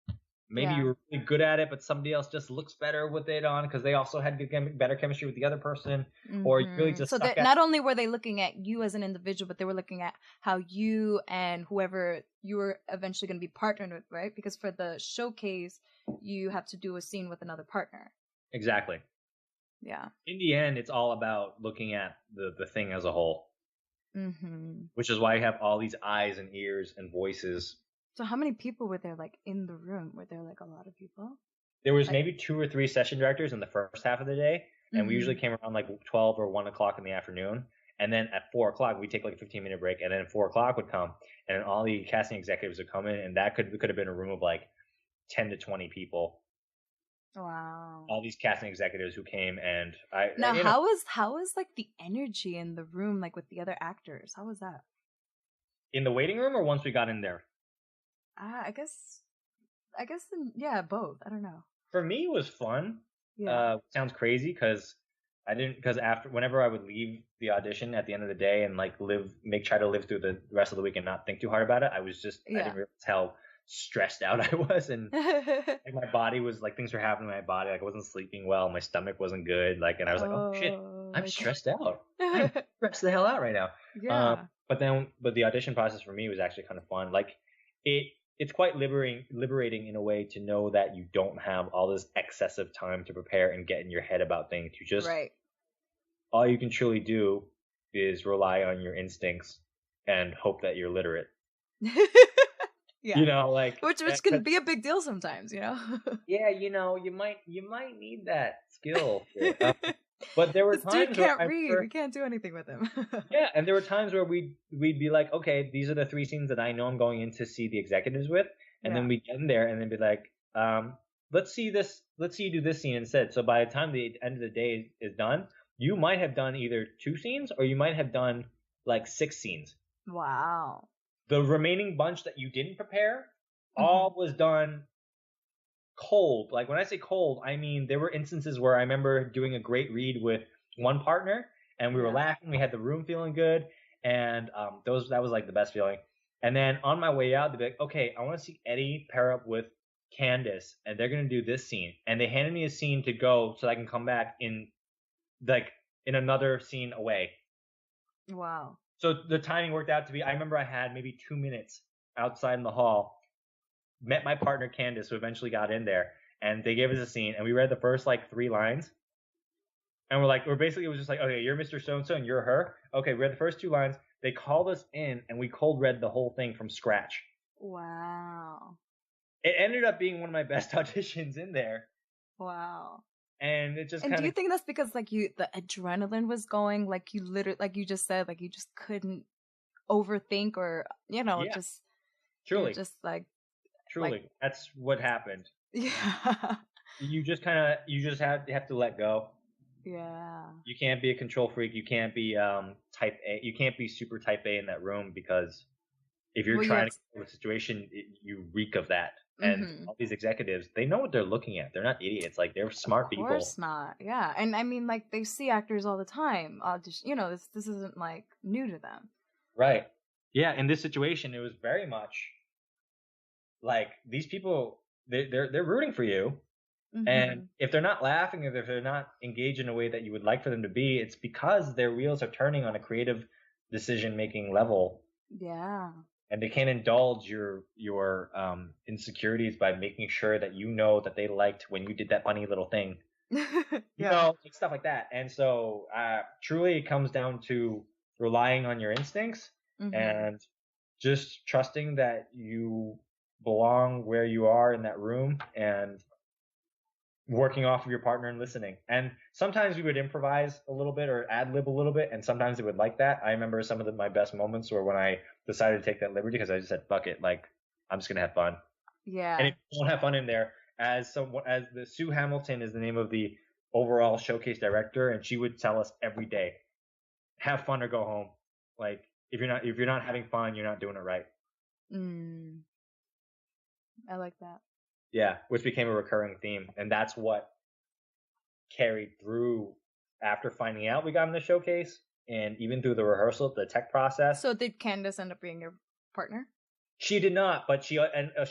maybe you were really good at it, but somebody else just looks better with it on because they also had better chemistry with the other person, or you really just. So that not only were they looking at you as an individual, but they were looking at how you and whoever you were eventually going to be partnered with, right? Because for the showcase, you have to do a scene with another partner. Exactly. Yeah. In the end, it's all about looking at the thing as a whole, which is why you have all these eyes and ears and voices. So how many people were there in the room? Were there a lot of people? There was maybe 2 or 3 session directors in the first half of the day, and we usually came around 12 or 1 o'clock in the afternoon. And then at 4 o'clock, we'd take a 15-minute break, and then 4 o'clock would come, and then all the casting executives would come in, and that could have been a room of 10 to 20 people. Wow. All these casting executives who came, and how was the energy in the room with the other actors? How was that? In the waiting room, or once we got in there? I guess both. I don't know. For me, it was fun. sounds crazy because whenever I would leave the audition at the end of the day and like try to live through the rest of the week and not think too hard about it, I didn't realize how stressed out I was, and like, my body was like, things were happening in my body, like I wasn't sleeping well, my stomach wasn't good, like, and I was like, oh shit, I'm stressed out. I'm stressed the hell out right now. Yeah. But the audition process for me was actually kind of fun. Like it's quite liberating in a way to know that you don't have all this excessive time to prepare and get in your head about things. You just all you can truly do is rely on your instincts and hope that you're literate. Yeah. You know, like which can be a big deal sometimes, you know. Yeah, you know, you might need that skill. But there were times where can't read. We can't do anything with him. Yeah, and there were times where we'd be like, okay, these are the 3 scenes that I know I'm going in to see the executives with, and then we'd get in there and then be like, let's see you do this scene instead. So by the time the end of the day is done, you might have done either 2 scenes or you might have done like 6 scenes. Wow. The remaining bunch that you didn't prepare, all was done cold. Like when I say cold, I mean there were instances where I remember doing a great read with one partner and we were laughing, we had the room feeling good, and that was like the best feeling. And then on my way out, they'd be like, okay, I want to see Eddie pair up with Candace and they're gonna do this scene, and they handed me a scene to go so I can come back in another scene away. Wow. So the timing worked out to be, I remember I had maybe 2 minutes outside in the hall, met my partner Candace, who eventually got in there, and they gave us a scene, and we read the first like 3 lines, and we're basically, it was just like, okay, you're Mr. So-and-so and you're her. Okay, we read the first 2 lines, they called us in, and we cold read the whole thing from scratch. Wow. It ended up being one of my best auditions in there. Wow. And it just do you think that's because like the adrenaline was going, like you literally, like you just said, like you just couldn't overthink, or just truly just like truly that's what happened. Yeah. You have to let go. Yeah. You can't be a control freak. You can't be type A. You can't be super type A in that room, because if you're trying to control the situation, you reek of that. And all these executives, they know what they're looking at. They're not idiots. Like, they're smart people. Of course not. Yeah. And I mean, like, they see actors all the time. This isn't like new to them. Right. Yeah. In this situation, it was very much like these people, they're rooting for you. And if they're not laughing, or if they're not engaged in a way that you would like for them to be, it's because their wheels are turning on a creative decision-making level. Yeah. And they can't indulge your insecurities by making sure that you know that they liked when you did that funny little thing. Stuff like that. And so truly it comes down to relying on your instincts and just trusting that you belong where you are in that room, and working off of your partner and listening. And sometimes we would improvise a little bit or ad-lib a little bit, and sometimes it would like that. I remember some of my best moments were when I decided to take that liberty, because I just said, fuck it, like, I'm just gonna have fun. Yeah. And if you don't have fun in there, as the Sue Hamilton is the name of the overall showcase director, and she would tell us every day, have fun or go home. Like, if you're not having fun, you're not doing it right. I like that. Yeah, which became a recurring theme, and that's what carried through after finding out we got in the showcase, and even through the rehearsal, the tech process. So did Candace end up being your partner? She did not, but she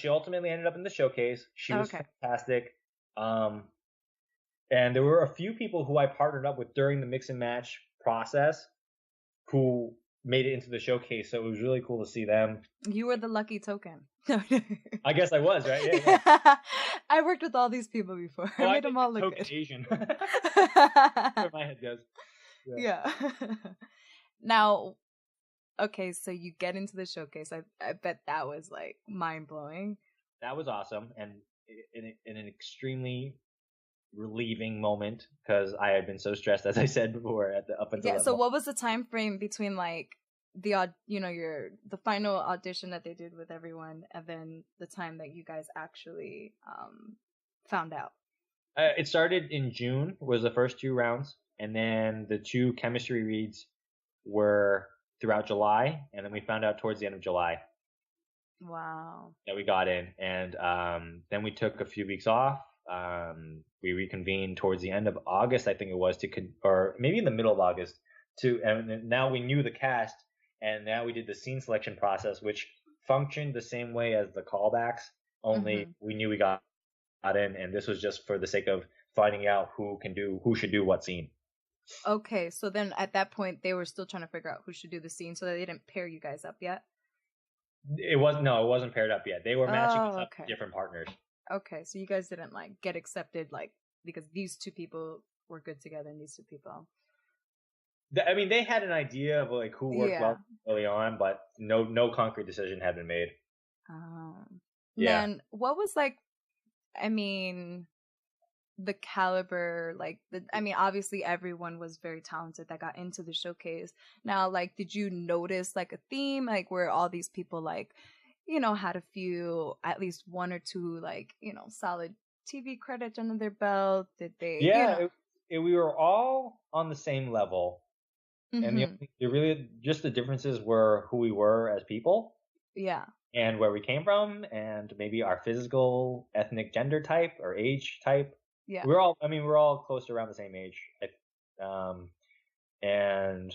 ultimately ended up in the showcase. She was fantastic. And there were a few people who I partnered up with during the mix and match process who made it into the showcase, so it was really cool to see them. You were the lucky token. I guess I was, right? Yeah. I worked with all these people before. I made them all look good. Asian. That's where my head goes. Yeah. Now, okay, so you get into the showcase. I bet that was like mind-blowing. That was awesome, and in an extremely relieving moment, because I had been so stressed, as I said before, up until that so moment. What was the time frame between like the final audition that they did with everyone, and then the time that you guys actually found out? It started in June, was the first 2 rounds, and then the 2 chemistry reads were throughout July, and then we found out towards the end of July. Wow. That we got in, and then we took a few weeks off. we reconvened towards the end of August, I think it was, or maybe in the middle of August, and now we knew the cast, and now we did the scene selection process, which functioned the same way as the callbacks, only we knew we got in, and this was just for the sake of finding out who should do what scene. Okay, so then at that point they were still trying to figure out who should do the scene, so they didn't pair you guys up yet? It wasn't paired up yet. They were matching us up with different partners. Okay, so you guys didn't like get accepted like because these two people were good together and these two people. I mean, they had an idea of like who worked well early on, but no concrete decision had been made. Man, what was like? I mean, the caliber, like obviously everyone was very talented that got into the showcase. Now, like, did you notice like a theme, like where all these people like, had a few, at least one or two, like, solid TV credits under their belt? Did they? Yeah, we were all on the same level, and the differences were who we were as people. Yeah. And where we came from, and maybe our physical, ethnic, gender type or age type. Yeah. We're all close to around the same age. And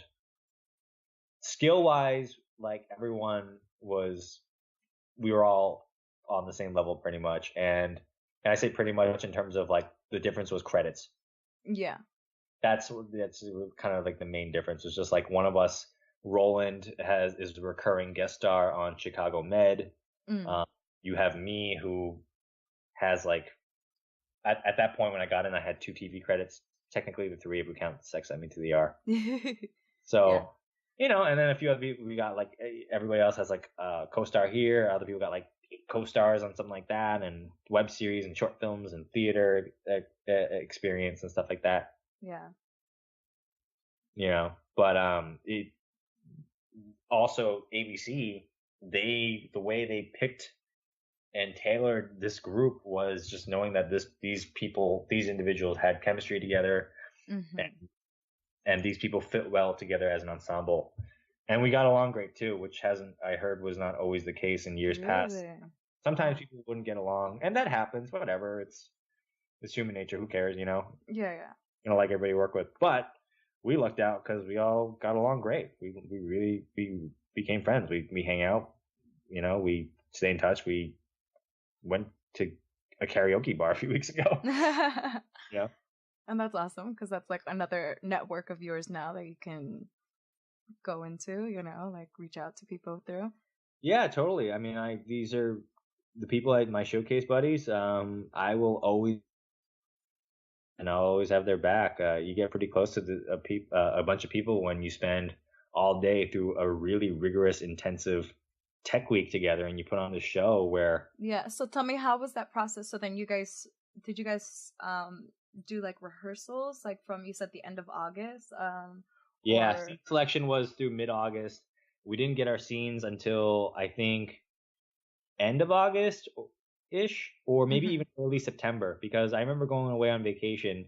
skill-wise, like everyone we were all on the same level pretty much. And I say pretty much in terms of like the difference was credits. Yeah. That's kind of like the main difference. It's just like one of us, Roland, is a recurring guest star on Chicago Med. You have me, who has like at that point when I got in, I had 2 TV credits. Technically, the 3 if we count Sex At Me to the R. So, and then a few other people, we got like everybody else has like co-star here. Other people got like co-stars on something like that, and web series and short films and theater experience and stuff like that. Yeah. But also ABC, the way they picked and tailored this group was just knowing that these individuals had chemistry together, and these people fit well together as an ensemble, and we got along great too, which I heard was not always the case in years past. Sometimes people wouldn't get along, and that happens. Whatever, it's human nature. Who cares, Yeah. Like everybody to work with, but we lucked out because we all got along great. We really became friends. We hang out, we stay in touch. We went to a karaoke bar a few weeks ago. Yeah. And that's awesome because that's like another network of yours now that you can go into, like reach out to people through. Yeah, totally. I mean, these are the people my showcase buddies. I will always. And I'll always have their back. You get pretty close to a bunch of people when you spend all day through a really rigorous, intensive tech week together, and you put on this show where. Yeah. So tell me, how was that process? So then did you guys do like rehearsals, like from, you said, the end of August? Yeah, scene selection was through mid-August. We didn't get our scenes until I think end of August ish, or maybe even early September, because I remember going away on vacation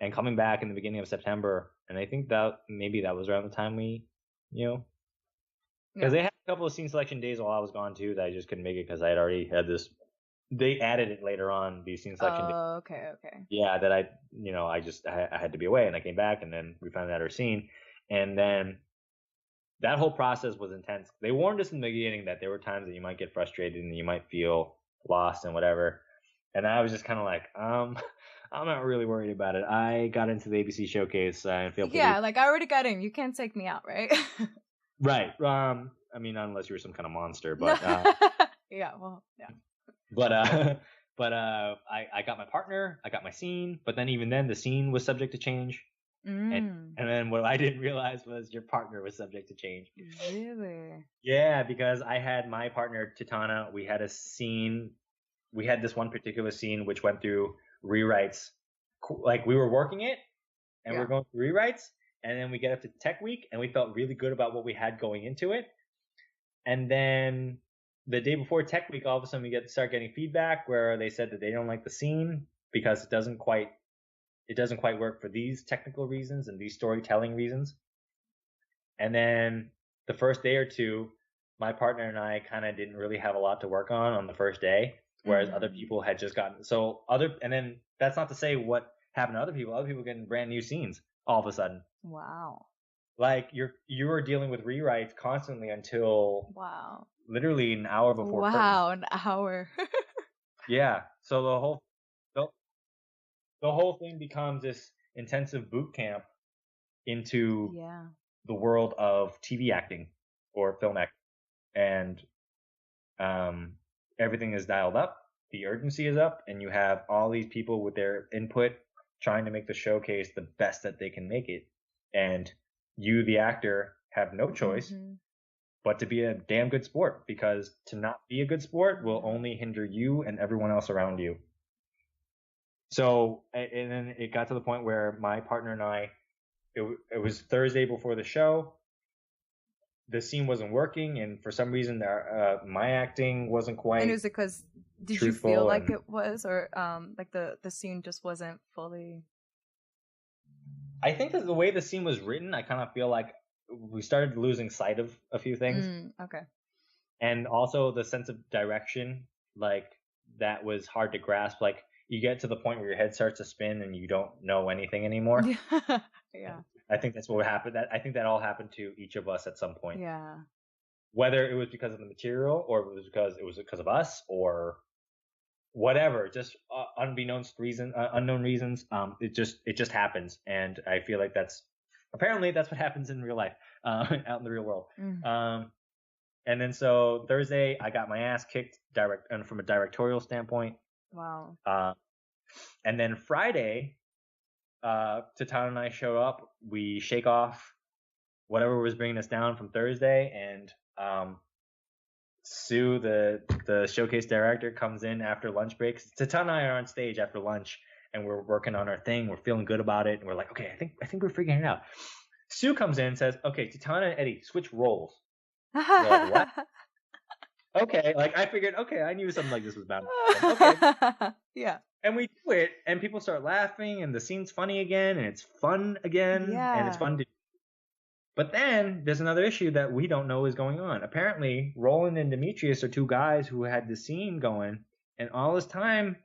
and coming back in the beginning of September, and I think that maybe that was around the time we, because they had a couple of scene selection days while I was gone too that I just couldn't make it because I had already had this. They added it later on, these scene selection days. Oh, okay. Yeah, that I had to be away, and I came back, and then we finally had our scene, and then that whole process was intense. They warned us in the beginning that there were times that you might get frustrated and you might feel lost and whatever, and I was just kind of like, I'm not really worried about it. I got into the ABC showcase and feel like I already got in. You can't take me out, right? Right. I mean, unless you were some kind of monster, but yeah. Well, yeah. But I got my partner, I got my scene, but then even then the scene was subject to change. And then what I didn't realize was your partner was subject to change. Really? Yeah, because I had my partner, Titana, we had a scene, we had this one particular scene which went through rewrites. Like we were working it and we're going through rewrites, and then we get up to Tech Week and we felt really good about what we had going into it. And then the day before Tech Week, all of a sudden we start getting feedback where they said that they don't like the scene because it doesn't quite work for these technical reasons and these storytelling reasons. And then the first day or two, my partner and I kind of didn't really have a lot to work on the first day. whereas other people had just gotten and then that's not to say what happened to other people. Other people getting brand new scenes all of a sudden. Wow. Like you were dealing with rewrites constantly until literally an hour before curtain. An hour. Yeah. So the whole thing becomes this intensive boot camp into the world of TV acting or film acting, and everything is dialed up. The urgency is up, and you have all these people with their input trying to make the showcase the best that they can make it. And you, the actor, have no choice but to be a damn good sport, because to not be a good sport will only hinder you and everyone else around you. So, and then it got to the point where my partner and I, it was Thursday before the show. The scene wasn't working, and for some reason, my acting wasn't quite. And is it because did you feel like it was, or like the scene just wasn't fully? I think that the way the scene was written, I kind of feel like we started losing sight of a few things. Okay. And also the sense of direction, like that was hard to grasp. Like you get to the point where your head starts to spin and you don't know anything anymore. Yeah. I think that's what happened. I think that all happened to each of us at some point. Yeah. Whether it was because of the material or it was because of us or whatever, just unknown reasons. It just happens, and I feel like that's what happens in real life, out in the real world. And then so Thursday, I got my ass kicked from a directorial standpoint. Wow. And then Friday, Titana and I show up. We shake off whatever was bringing us down from Thursday, and Sue, the showcase director, comes in after lunch breaks. Titana and I are on stage after lunch, and we're working on our thing. We're feeling good about it, and we're like, okay, I think we're figuring it out. Sue comes in and says, okay, Titana and Eddie, switch roles. We're like, what? Okay, like I figured, okay, I knew something like this was bound to happen. Okay. Yeah. And we do it, and people start laughing, and the scene's funny again, and it's fun again, and it's fun to. But then there's another issue that we don't know is going on. Apparently, Roland and Demetrius are two guys who had the scene going, and all this time,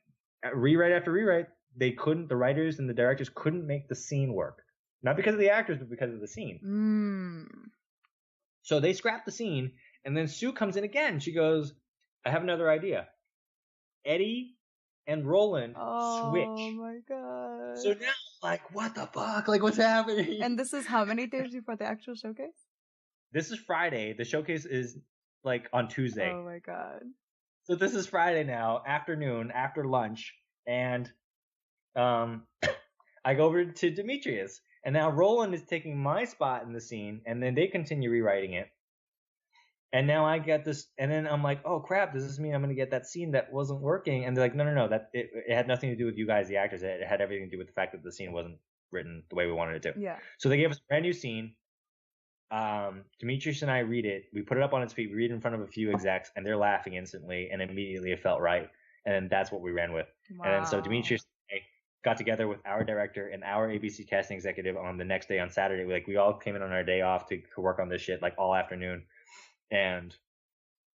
rewrite after rewrite, the writers and the directors couldn't make the scene work. Not because of the actors, but because of the scene. So they scrapped the scene, and then Sue comes in again. She goes, I have another idea. Eddie and Roland switch. Oh my god. So now, like, what the fuck? Like, what's happening? And this is how many days before the actual showcase? This is Friday. The showcase is, like, on Tuesday. Oh my god. So this is Friday now, afternoon, after lunch, and I go over to Demetrius. And now Roland is taking my spot in the scene, and then they continue rewriting it. And now I get this, and then I'm like, oh crap, does this mean I'm going to get that scene that wasn't working? And they're like, no, it had nothing to do with you guys, the actors. It had everything to do with the fact that the scene wasn't written the way we wanted it to. Yeah. So they gave us a brand new scene. Demetrius and I read it. We put it up on its feet. We read it in front of a few execs, and they're laughing instantly, and immediately it felt right. And then that's what we ran with. Wow. And then so Demetrius and I got together with our director and our ABC casting executive on the next day on Saturday. We all came in on our day off to work on this shit, like all afternoon. And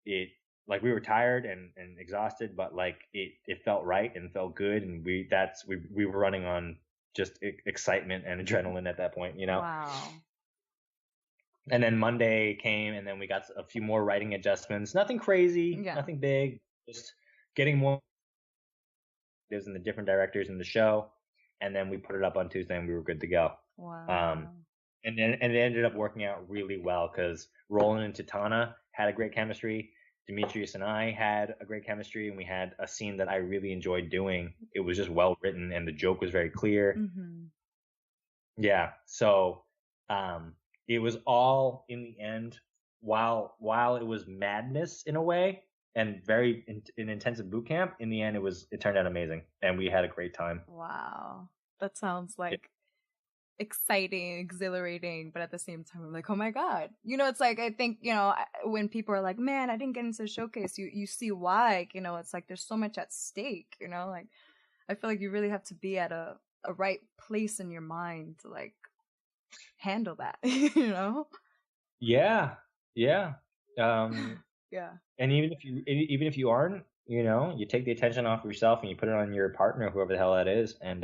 it, like, we were tired and exhausted, but like it felt right and felt good, and we were running on just excitement and adrenaline at that point, you know. Wow. And then Monday came, and then we got a few more writing adjustments. Nothing crazy, nothing big, just getting more and the different directors in the show, and then we put it up on Tuesday, and we were good to go. Wow. And it ended up working out really well because Roland and Titana had a great chemistry. Demetrius and I had a great chemistry, and we had a scene that I really enjoyed doing. It was just well written, and the joke was very clear. Yeah, so it was all, in the end, while it was madness in a way and very an intensive boot camp, in the end it turned out amazing, and we had a great time. Wow, that sounds like exciting, exhilarating, but at the same time I'm like, oh my god, you know, it's like, I think, you know, when people are like, man, I didn't get into the showcase, you see why, you know, it's like there's so much at stake, you know, like I feel like you really have to be at a right place in your mind to like handle that, you know. Yeah. Yeah. And even if you aren't you know, you take the attention off yourself and you put it on your partner, whoever the hell that is, and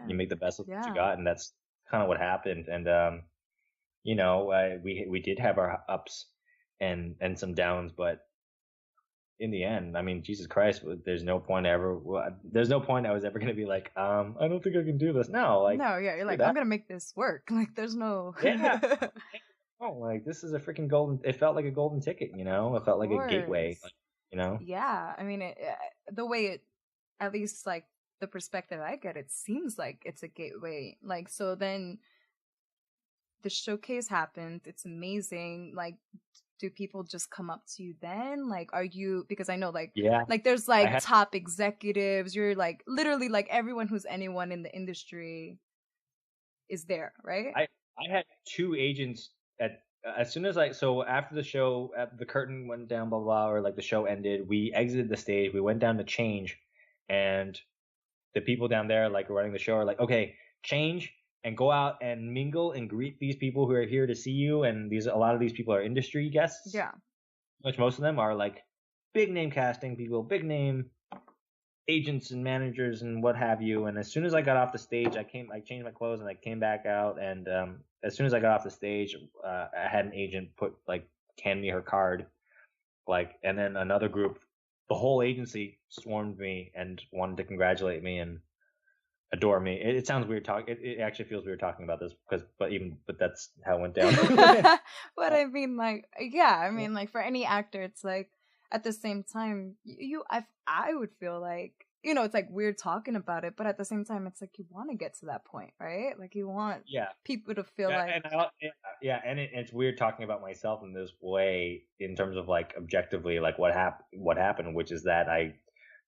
you make the best of what you got, and that's kind of what happened. And you know, we did have our ups and some downs, but in the end, I mean, Jesus Christ, there's no point I was ever going to be like, I don't think I can do this. No, like, no, yeah, you're like, I'm going to make this work. Like, there's no. Yeah. Oh, like, this is a freaking it felt like a golden ticket, you know? It felt like a gateway, you know? Yeah. I mean, the way it, at least like the perspective I get, it seems like it's a gateway. Like, so then the showcase happened. It's amazing. Like, do people just come up to you then? Like, are you, because I know like, like there's like top executives, you're like literally like everyone who's anyone in the industry is there, right? I had 2 agents as soon as so after the show, the curtain went down, blah, blah, or like the show ended, we exited the stage, we went down to change, and the people down there like running the show are like, okay, change and go out and mingle and greet these people who are here to see you. And a lot of these people are industry guests. Yeah. Which most of them are like big name casting people, big name agents and managers and what have you. And as soon as I got off the stage, I changed my clothes and I came back out. And as soon as I got off the stage, I had an agent hand me her card, and then another group, the whole agency swarmed me and wanted to congratulate me and adore me. It sounds weird it actually feels weird talking about this but that's how it went down. But I mean, like, yeah, I mean, like for any actor, it's like at the same time, I would feel like, you know, it's like weird talking about it, but at the same time, it's like you want to get to that point, right? Like you want people to feel like and it's weird talking about myself in this way in terms of like objectively like what happened, which is that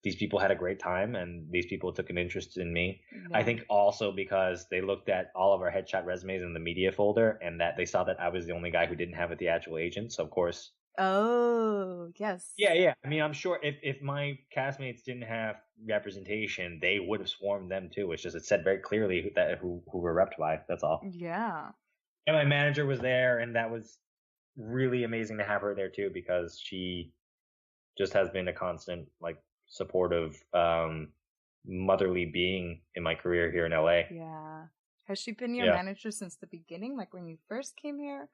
these people had a great time and these people took an interest in me. Yeah. I think also because they looked at all of our headshot resumes in the media folder and that they saw that I was the only guy who didn't have a theatrical agent. So of course. Oh, yes. Yeah. I mean, I'm sure if my castmates didn't have representation, they would have swarmed them too. It's just, it said very clearly who were repped by. That's all. Yeah. And my manager was there, and that was really amazing to have her there too, because she just has been a constant, like, supportive, motherly being in my career here in LA. Yeah. Has she been your manager since the beginning, like when you first came here?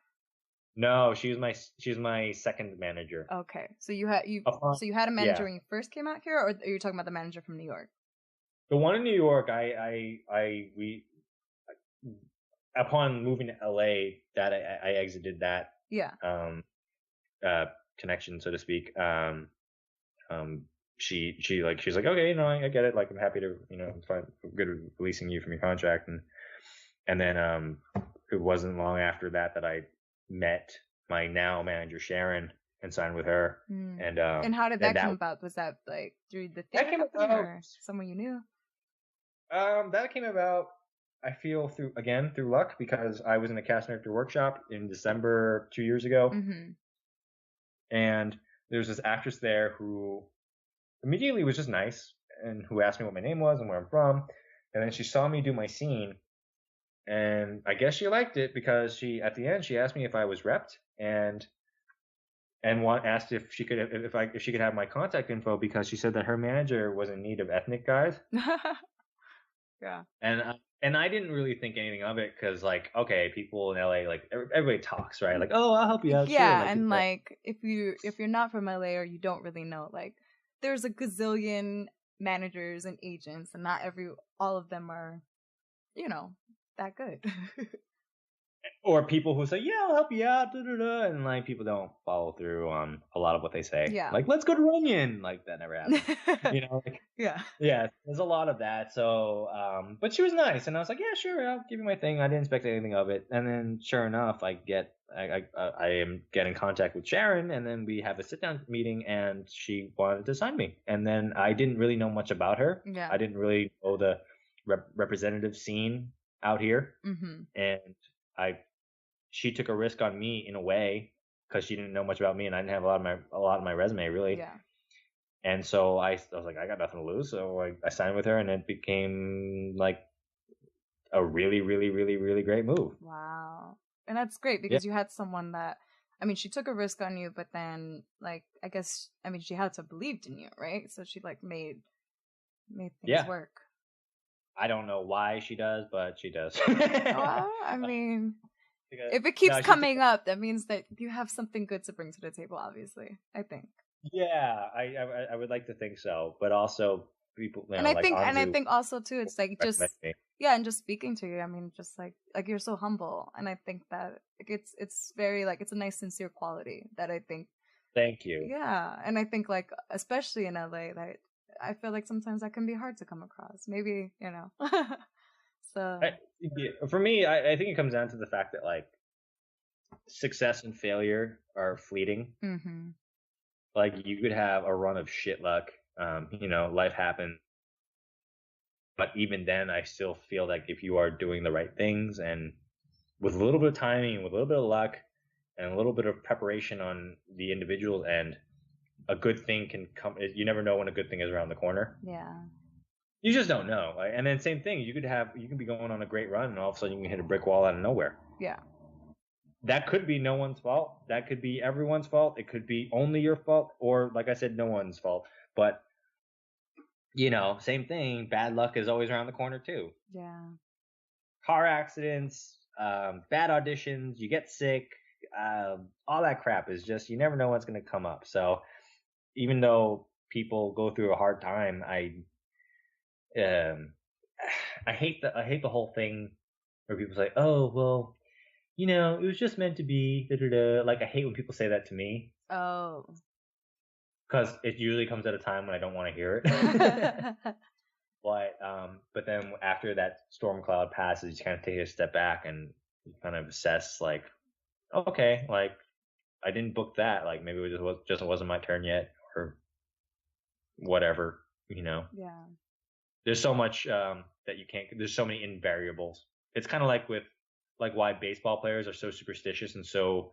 No, she's my second manager. Okay, so you had a manager when you first came out here, or are you talking about the manager from New York? The one in New York, we upon moving to LA, that I exited that connection, so to speak. She's like, okay, you know, I get it. Like, I'm happy to, you know, I'm fine, good with releasing you from your contract, and then it wasn't long after that I met my now manager Sharon and signed with her. And how did that come about? Was that like through the theater company or someone you knew? That came about, I feel, through luck, because I was in a casting director workshop in December 2 years ago, and there's this actress there who immediately was just nice and who asked me what my name was and where I'm from, and then she saw me do my scene. And I guess she liked it because at the end she asked me if I was repped and asked if she could have my contact info, because she said that her manager was in need of ethnic guys. Yeah. And I didn't really think anything of it, because like, okay, people in LA, like everybody talks, right? Like, oh, I'll help you out. Yeah, sure. and like if you're not from LA or you don't really know, like there's a gazillion managers and agents, and not all of them are, you know, that good. Or people who say, yeah, I'll help you out, and like people don't follow through on a lot of what they say. Yeah. Like, let's go to Runyon. Like, that never happened. You know, like, yeah, there's a lot of that. So but she was nice, and I was like, yeah, sure, I'll give you my thing. I didn't expect anything of it. And then sure enough, I am getting in contact with Sharon, and then we have a sit down meeting, and she wanted to sign me. And then I didn't really know much about her. Yeah. I didn't really know the representative scene out here. And she took a risk on me in a way, because she didn't know much about me, and I didn't have a lot of my resume really. Yeah. And so I was like, I got nothing to lose, so I signed with her, and it became like a really, really, really, really great move. Wow. And that's great, because you had someone that I mean, she took a risk on you, but then, like, I guess, I mean, she had to believe in you, right? So she, like, made things work. I don't know why she does, but she does. Well, I mean, if it keeps coming up, that means that you have something good to bring to the table, obviously, I think. Yeah, I would like to think so, but also people, and I think also too, it's like just and just speaking to you. I mean, just like you're so humble, and I think that it's very like it's a nice sincere quality that I think. Thank you. Yeah, and I think like especially in LA, that I feel like sometimes that can be hard to come across. Maybe So for me, I think it comes down to the fact that like success and failure are fleeting. Mm-hmm. Like you could have a run of shit luck. Life happens. But even then, I still feel like if you are doing the right things and with a little bit of timing, with a little bit of luck, and a little bit of preparation on the individual's end, a good thing can come. You never know when a good thing is around the corner. Yeah. You just don't know. And then same thing, you can be going on a great run and all of a sudden you can hit a brick wall out of nowhere. Yeah. That could be no one's fault. That could be everyone's fault. It could be only your fault, or like I said, no one's fault. But same thing. Bad luck is always around the corner too. Yeah. Car accidents, bad auditions, you get sick, all that crap is just, you never know what's going to come up. So even though people go through a hard time, I hate the whole thing where people say, oh, well, it was just meant to be, da-da-da. Like, I hate when people say that to me. Oh. Because it usually comes at a time when I don't want to hear it. But then after that storm cloud passes, you kind of take a step back and you kind of assess, like, okay, like, I didn't book that. Like, maybe it just wasn't my turn yet, or whatever, Yeah. There's so much that you can't. There's so many invariables. It's kind of like with why baseball players are so superstitious and so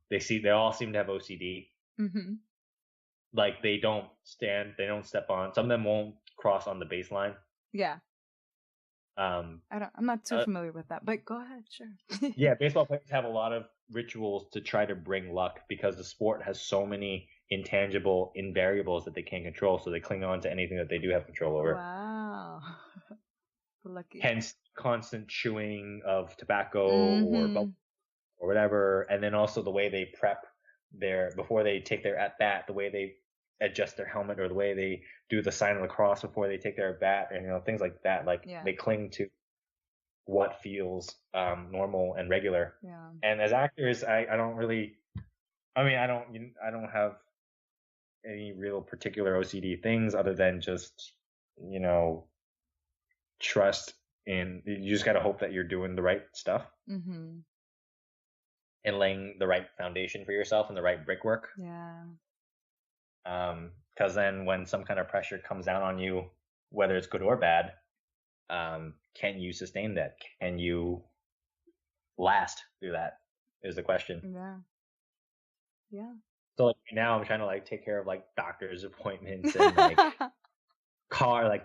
they all seem to have OCD. Mm-hmm. Like they don't step on. Some of them won't cross on the baseline. Yeah. I'm not too familiar with that, but go ahead, sure. Yeah, baseball players have a lot of rituals to try to bring luck because the sport has so many intangible invariables that they can't control, so they cling on to anything that they do have control over. Wow. Lucky. Hence constant chewing of tobacco or whatever, and then also the way they prep before they take their at bat, the way they adjust their helmet, or the way they do the sign of the cross before they take their at bat, and things like that. Like they cling to what feels normal and regular. Yeah. And as actors, I don't have any real particular OCD things other than just trust in. You just got to hope that you're doing the right stuff. Mm-hmm. And laying the right foundation for yourself and the right brickwork. Yeah. Because then when some kind of pressure comes down on you, whether it's good or bad, can you sustain that? Can you last through that? Is the question. Yeah. Yeah. So now I'm trying to take care of doctor's appointments and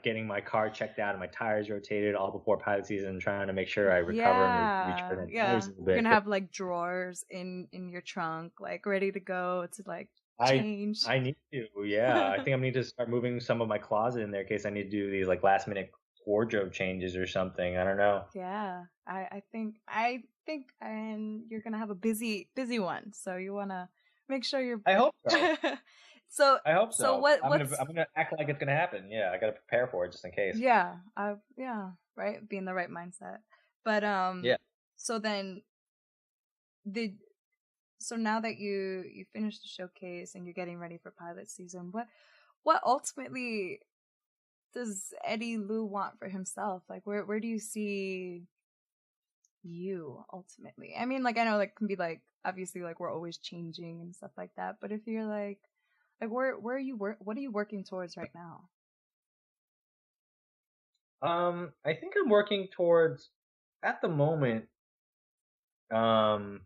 getting my car checked out and my tires rotated all before pilot season, trying to make sure I recover and return. Yeah. You're gonna have drawers in your trunk, ready to go to change. I need to, yeah. I think I need to start moving some of my closet in there in case I need to do these last minute wardrobe changes or something. I don't know. Yeah, I think, and you're gonna have a busy one, so you wanna make sure you're. I hope so. So I hope so. I'm gonna act like it's gonna happen. Yeah, I gotta prepare for it just in case. Yeah, right. Be in the right mindset. But yeah. So then, so now that you finished the showcase and you're getting ready for pilot season, what ultimately does Eddie Liu want for himself? Where do you see you ultimately? I mean, I know it can be obviously we're always changing and stuff like that, but if you're where are you what are you working towards right now? I think I'm working towards, at the moment, on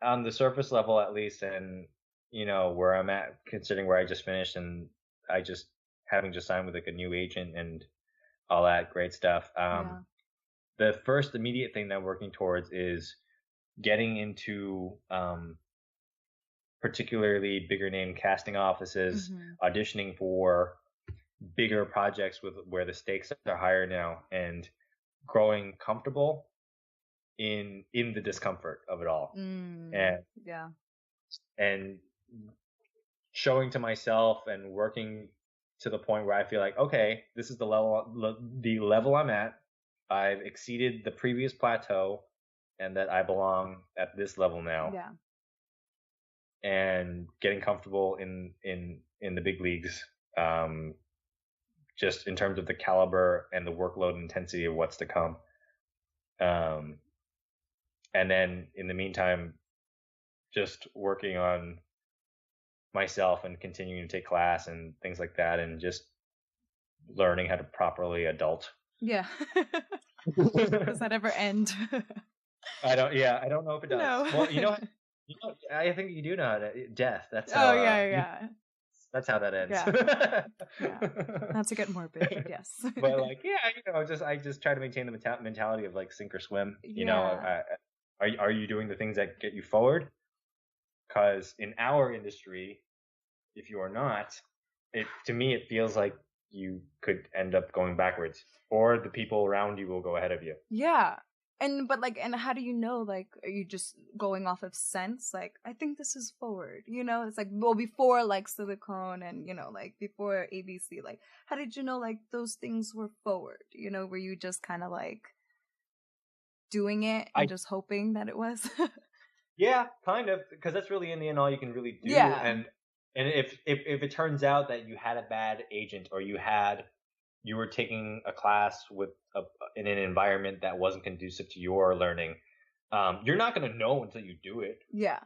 the surface level at least, and where I'm at, considering where I just finished and I just having just signed with a new agent and all that great stuff. The first immediate thing that I'm working towards is getting into particularly bigger name casting offices, auditioning for bigger projects where the stakes are higher now, and growing comfortable in the discomfort of it all, and showing to myself and working to the point where I feel like, okay, this is the level I'm at. I've exceeded the previous plateau, and that I belong at this level now. Yeah. And getting comfortable in the big leagues, just in terms of the caliber and the workload and intensity of what's to come. And then in the meantime, just working on myself and continuing to take class and things like that, and just learning how to properly adult. Yeah. Does that ever end? I don't know if it does. No. Well, I think you do know how to death. That's how. Oh yeah. That's how that ends. Yeah. Not to get morbid, yes. But like, I just try to maintain the mentality of like sink or swim. You know, are you doing the things that get you forward? Because in our industry, if you are not, to me it feels like you could end up going backwards, or the people around you will go ahead of you. Yeah. And how do you know, like, are you just going off of sense? Like, I think this is forward, it's like, well, before like silicone and, like before ABC, like, how did you know like those things were forward? Were you just kind of like doing it and just hoping that it was? Yeah, kind of, because that's really in the end all you can really do. Yeah. And if it turns out that you had a bad agent, or you were taking a class in an environment that wasn't conducive to your learning, you're not going to know until you do it. Yeah.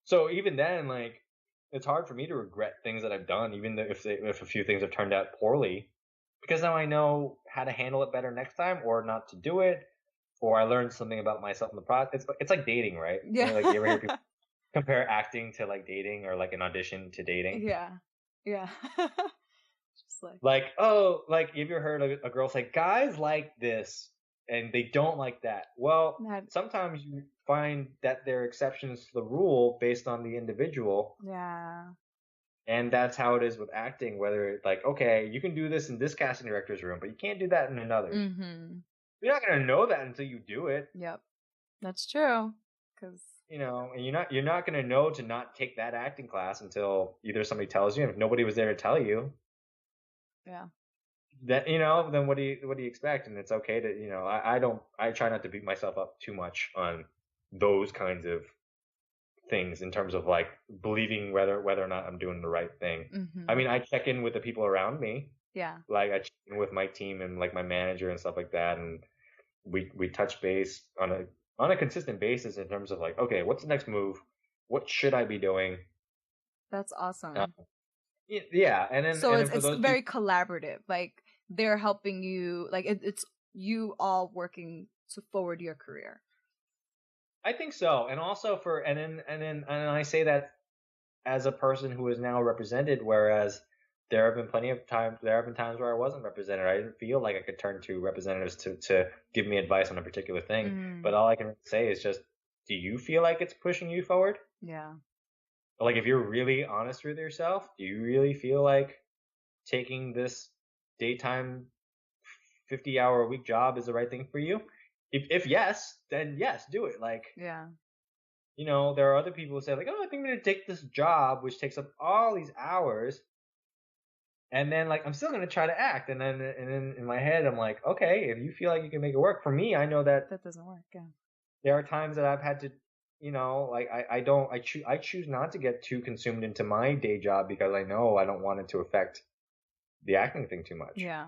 So even then, like, it's hard for me to regret things that I've done, even if a few things have turned out poorly, because now I know how to handle it better next time, or not to do it, or I learned something about myself in the process. It's like dating, right? Yeah. Like, you ever hear people compare acting to like dating, or like an audition to dating? Yeah. Like, oh, like, have you ever heard a girl say, guys like this and they don't like that? Well, sometimes you find that there are exceptions to the rule based on the individual. Yeah. And that's how it is with acting, whether like, okay, you can do this in this casting director's room, but you can't do that in another. Mm-hmm. You're not going to know that until you do it. Yep. That's true. Because, and you're not going to know to not take that acting class until either somebody tells you, and if nobody was there to tell you, yeah, that, then what do you expect? And it's okay to, I try not to beat myself up too much on those kinds of things in terms of like believing whether or not I'm doing the right thing. Mm-hmm. I mean, I check in with the people around me. Yeah. Like, I check in with my team and like my manager and stuff like that, and we touch base on a consistent basis in terms of like, okay, what's the next move? What should I be doing? That's awesome. Yeah, and then it's very collaborative. Like, they're helping you. Like, it's you all working to forward your career. I think so, and also and I say that as a person who is now represented, whereas there have been times where I wasn't represented. I didn't feel like I could turn to representatives to give me advice on a particular thing. But all I can say is just, do you feel like it's pushing you forward? Yeah. Like, if you're really honest with yourself, do you really feel like taking this daytime 50-hour-a-week job is the right thing for you? If yes, then yes, do it. Like, yeah. There are other people who say like, oh, I think I'm going to take this job, which takes up all these hours, and then like, I'm still going to try to act. And then in my head, I'm like, okay, if you feel like you can make it work. For me, I know that doesn't work. Yeah. There are times that I've had to, like, I choose not to get too consumed into my day job, because I know I don't want it to affect the acting thing too much. Yeah.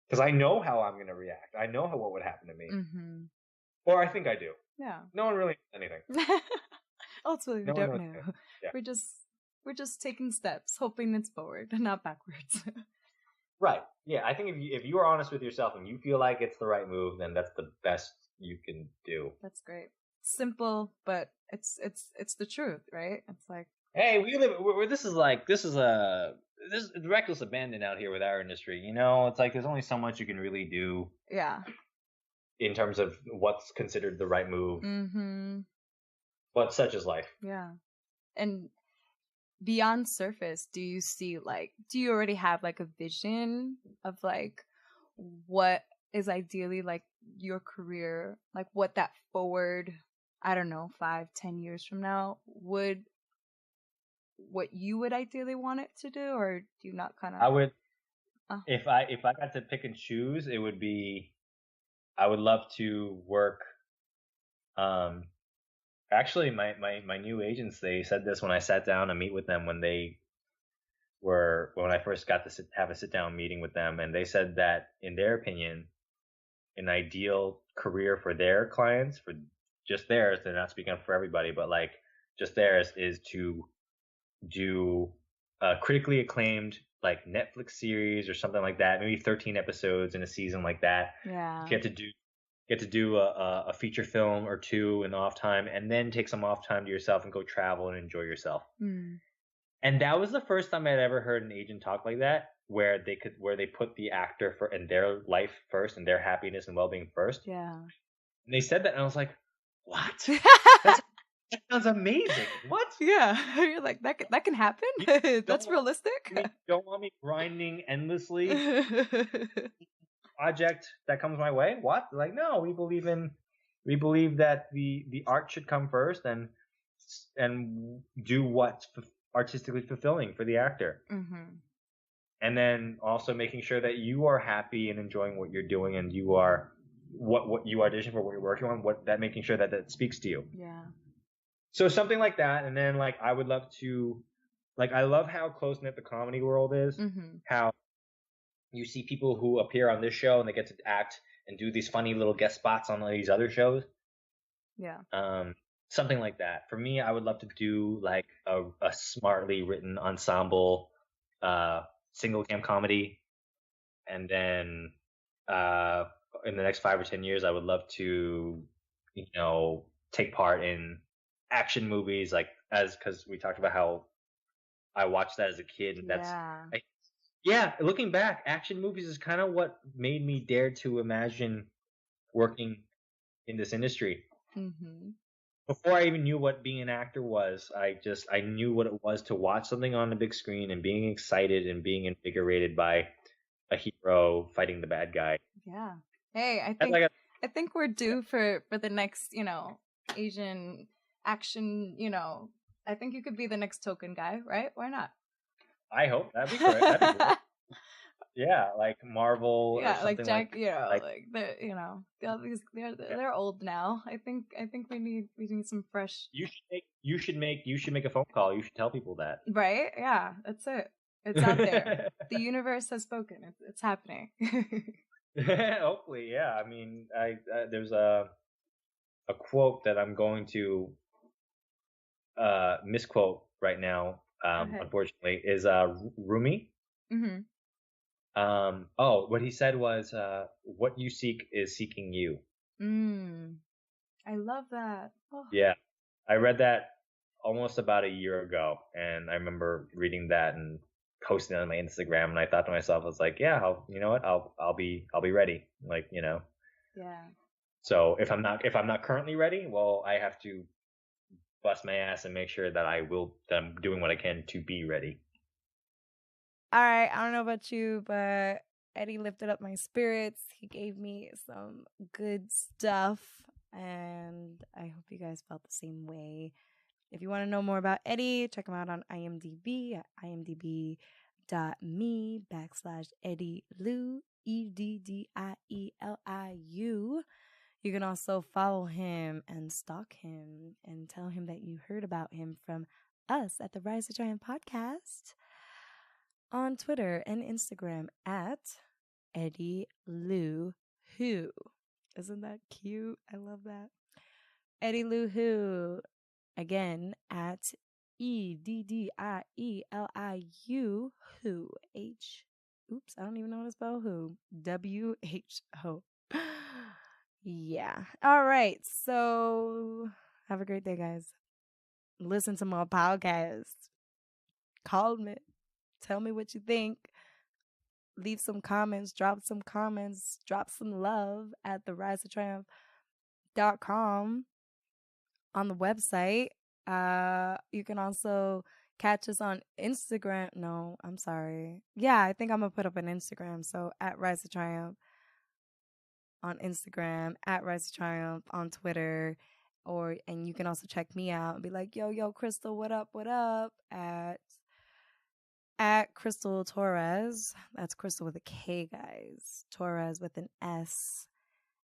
Because I know how I'm going to react. I know what would happen to me. Mm-hmm. Or I think I do. Yeah. No one really knows anything. Ultimately, we don't know. Yeah. We're just taking steps, hoping it's forward, not backwards. Right. Yeah. I think if you are honest with yourself and you feel like it's the right move, then that's the best you can do. That's great. Simple, but it's the truth, right? It's like, hey, this is reckless abandon out here with our industry. It's like there's only so much you can really do. Yeah. in terms of what's considered the right move. Mm-hmm. But such is life. Yeah. And beyond surface, do you already have like a vision of like what is ideally like your career, like what that forward, I don't know, 5-10 years from now what you would ideally want it to do, or do you not kind of? I would, if I got to pick and choose, it would be, I would love to work. Actually, my new agents, they said this when I sat down to meet with them when I first got to have a sit down meeting with them, and they said that in their opinion, an ideal career for their clients, for just theirs, they're not speaking up for everybody, but like just theirs, is to do a critically acclaimed like Netflix series or something like that, maybe 13 episodes in a season like that. Yeah. Get to do a feature film or two in the off time, and then take some off time to yourself and go travel and enjoy yourself. Mm. And that was the first time I'd ever heard an agent talk like that, where they put the actor and their life first and their happiness and well-being first. Yeah. And they said that, and I was like, "What? That sounds amazing. What? Yeah." You're like, that can happen? That's realistic? You don't want me grinding endlessly project that comes my way? What? Like, no, we believe that the art should come first and do what's artistically fulfilling for the actor. Mm-hmm. And then also making sure that you are happy and enjoying what you're doing, and you are what you audition for, what you're working on, making sure that speaks to you. Yeah. So something like that. And then like I would love to, like, I love how close knit the comedy world is. Mm-hmm. How you see people who appear on this show and they get to act and do these funny little guest spots on these other shows. Yeah. Something like that. For me, I would love to do like a smartly written ensemble single cam comedy. And then in the next 5 or 10 years, I would love to, take part in action movies, like because we talked about how I watched that as a kid, and that's looking back, action movies is kind of what made me dare to imagine working in this industry. Mm-hmm. Before I even knew what being an actor was, I knew what it was to watch something on the big screen and being excited and being invigorated by a hero fighting the bad guy. Yeah. Hey, I think we're due for the next, Asian action, I think you could be the next token guy, right? Why not? I hope that'd be great. That'd be great. Yeah, like Marvel. Yeah, or something like Jack. like they're old now. I think we need some fresh. You should make a phone call. You should tell people that. Right? Yeah, that's it. It's out there. The universe has spoken. It's happening. Hopefully, yeah. I mean, there's a quote that I'm going to misquote right now. Unfortunately, is Rumi. Mm-hmm. What he said was, "What you seek is seeking you." I love that. Oh. Yeah, I read that almost about a year ago, and I remember reading that and posting it on my Instagram, and I thought to myself, I was like, "Yeah, I'll be ready." Like, Yeah. So if I'm not currently ready, well, I have to bust my ass and make sure that I'm doing what I can to be ready. All right, I don't know about you, but Eddie lifted up my spirits. He gave me some good stuff, and I hope you guys felt the same way. If you want to know more about Eddie, check him out on IMDb at imdb.me/Eddie Liu, EDDIELIU. You can also follow him and stalk him and tell him that you heard about him from us at the Rise of Giant podcast on Twitter and Instagram at Eddie Liu Who. Isn't that cute? I love that. Eddie Liu Who. Again, at EDDIELIU Who. Oops, I don't even know how to spell who. WHO. Yeah. All right. So have a great day, guys. Listen to my podcast. Call me. Tell me what you think. leave some comments, drop some love at theriseotriumph.com on the website. You can also catch us on Instagram. No, I'm sorry. Yeah, I think I'm gonna put up an Instagram. So at Rise of Triumph on Instagram, at Rise of Triumph on Twitter, and you can also check me out and be like, yo, Crystal, what up, at Crystal Torres. That's Crystal with a K, guys. Torres with an S.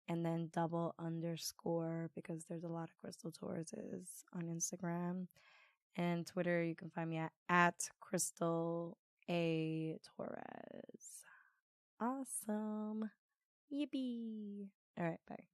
And then _, because there's a lot of Crystal Torreses on Instagram. And Twitter, you can find me at Crystal A Torres. Awesome. Yippee. All right, bye.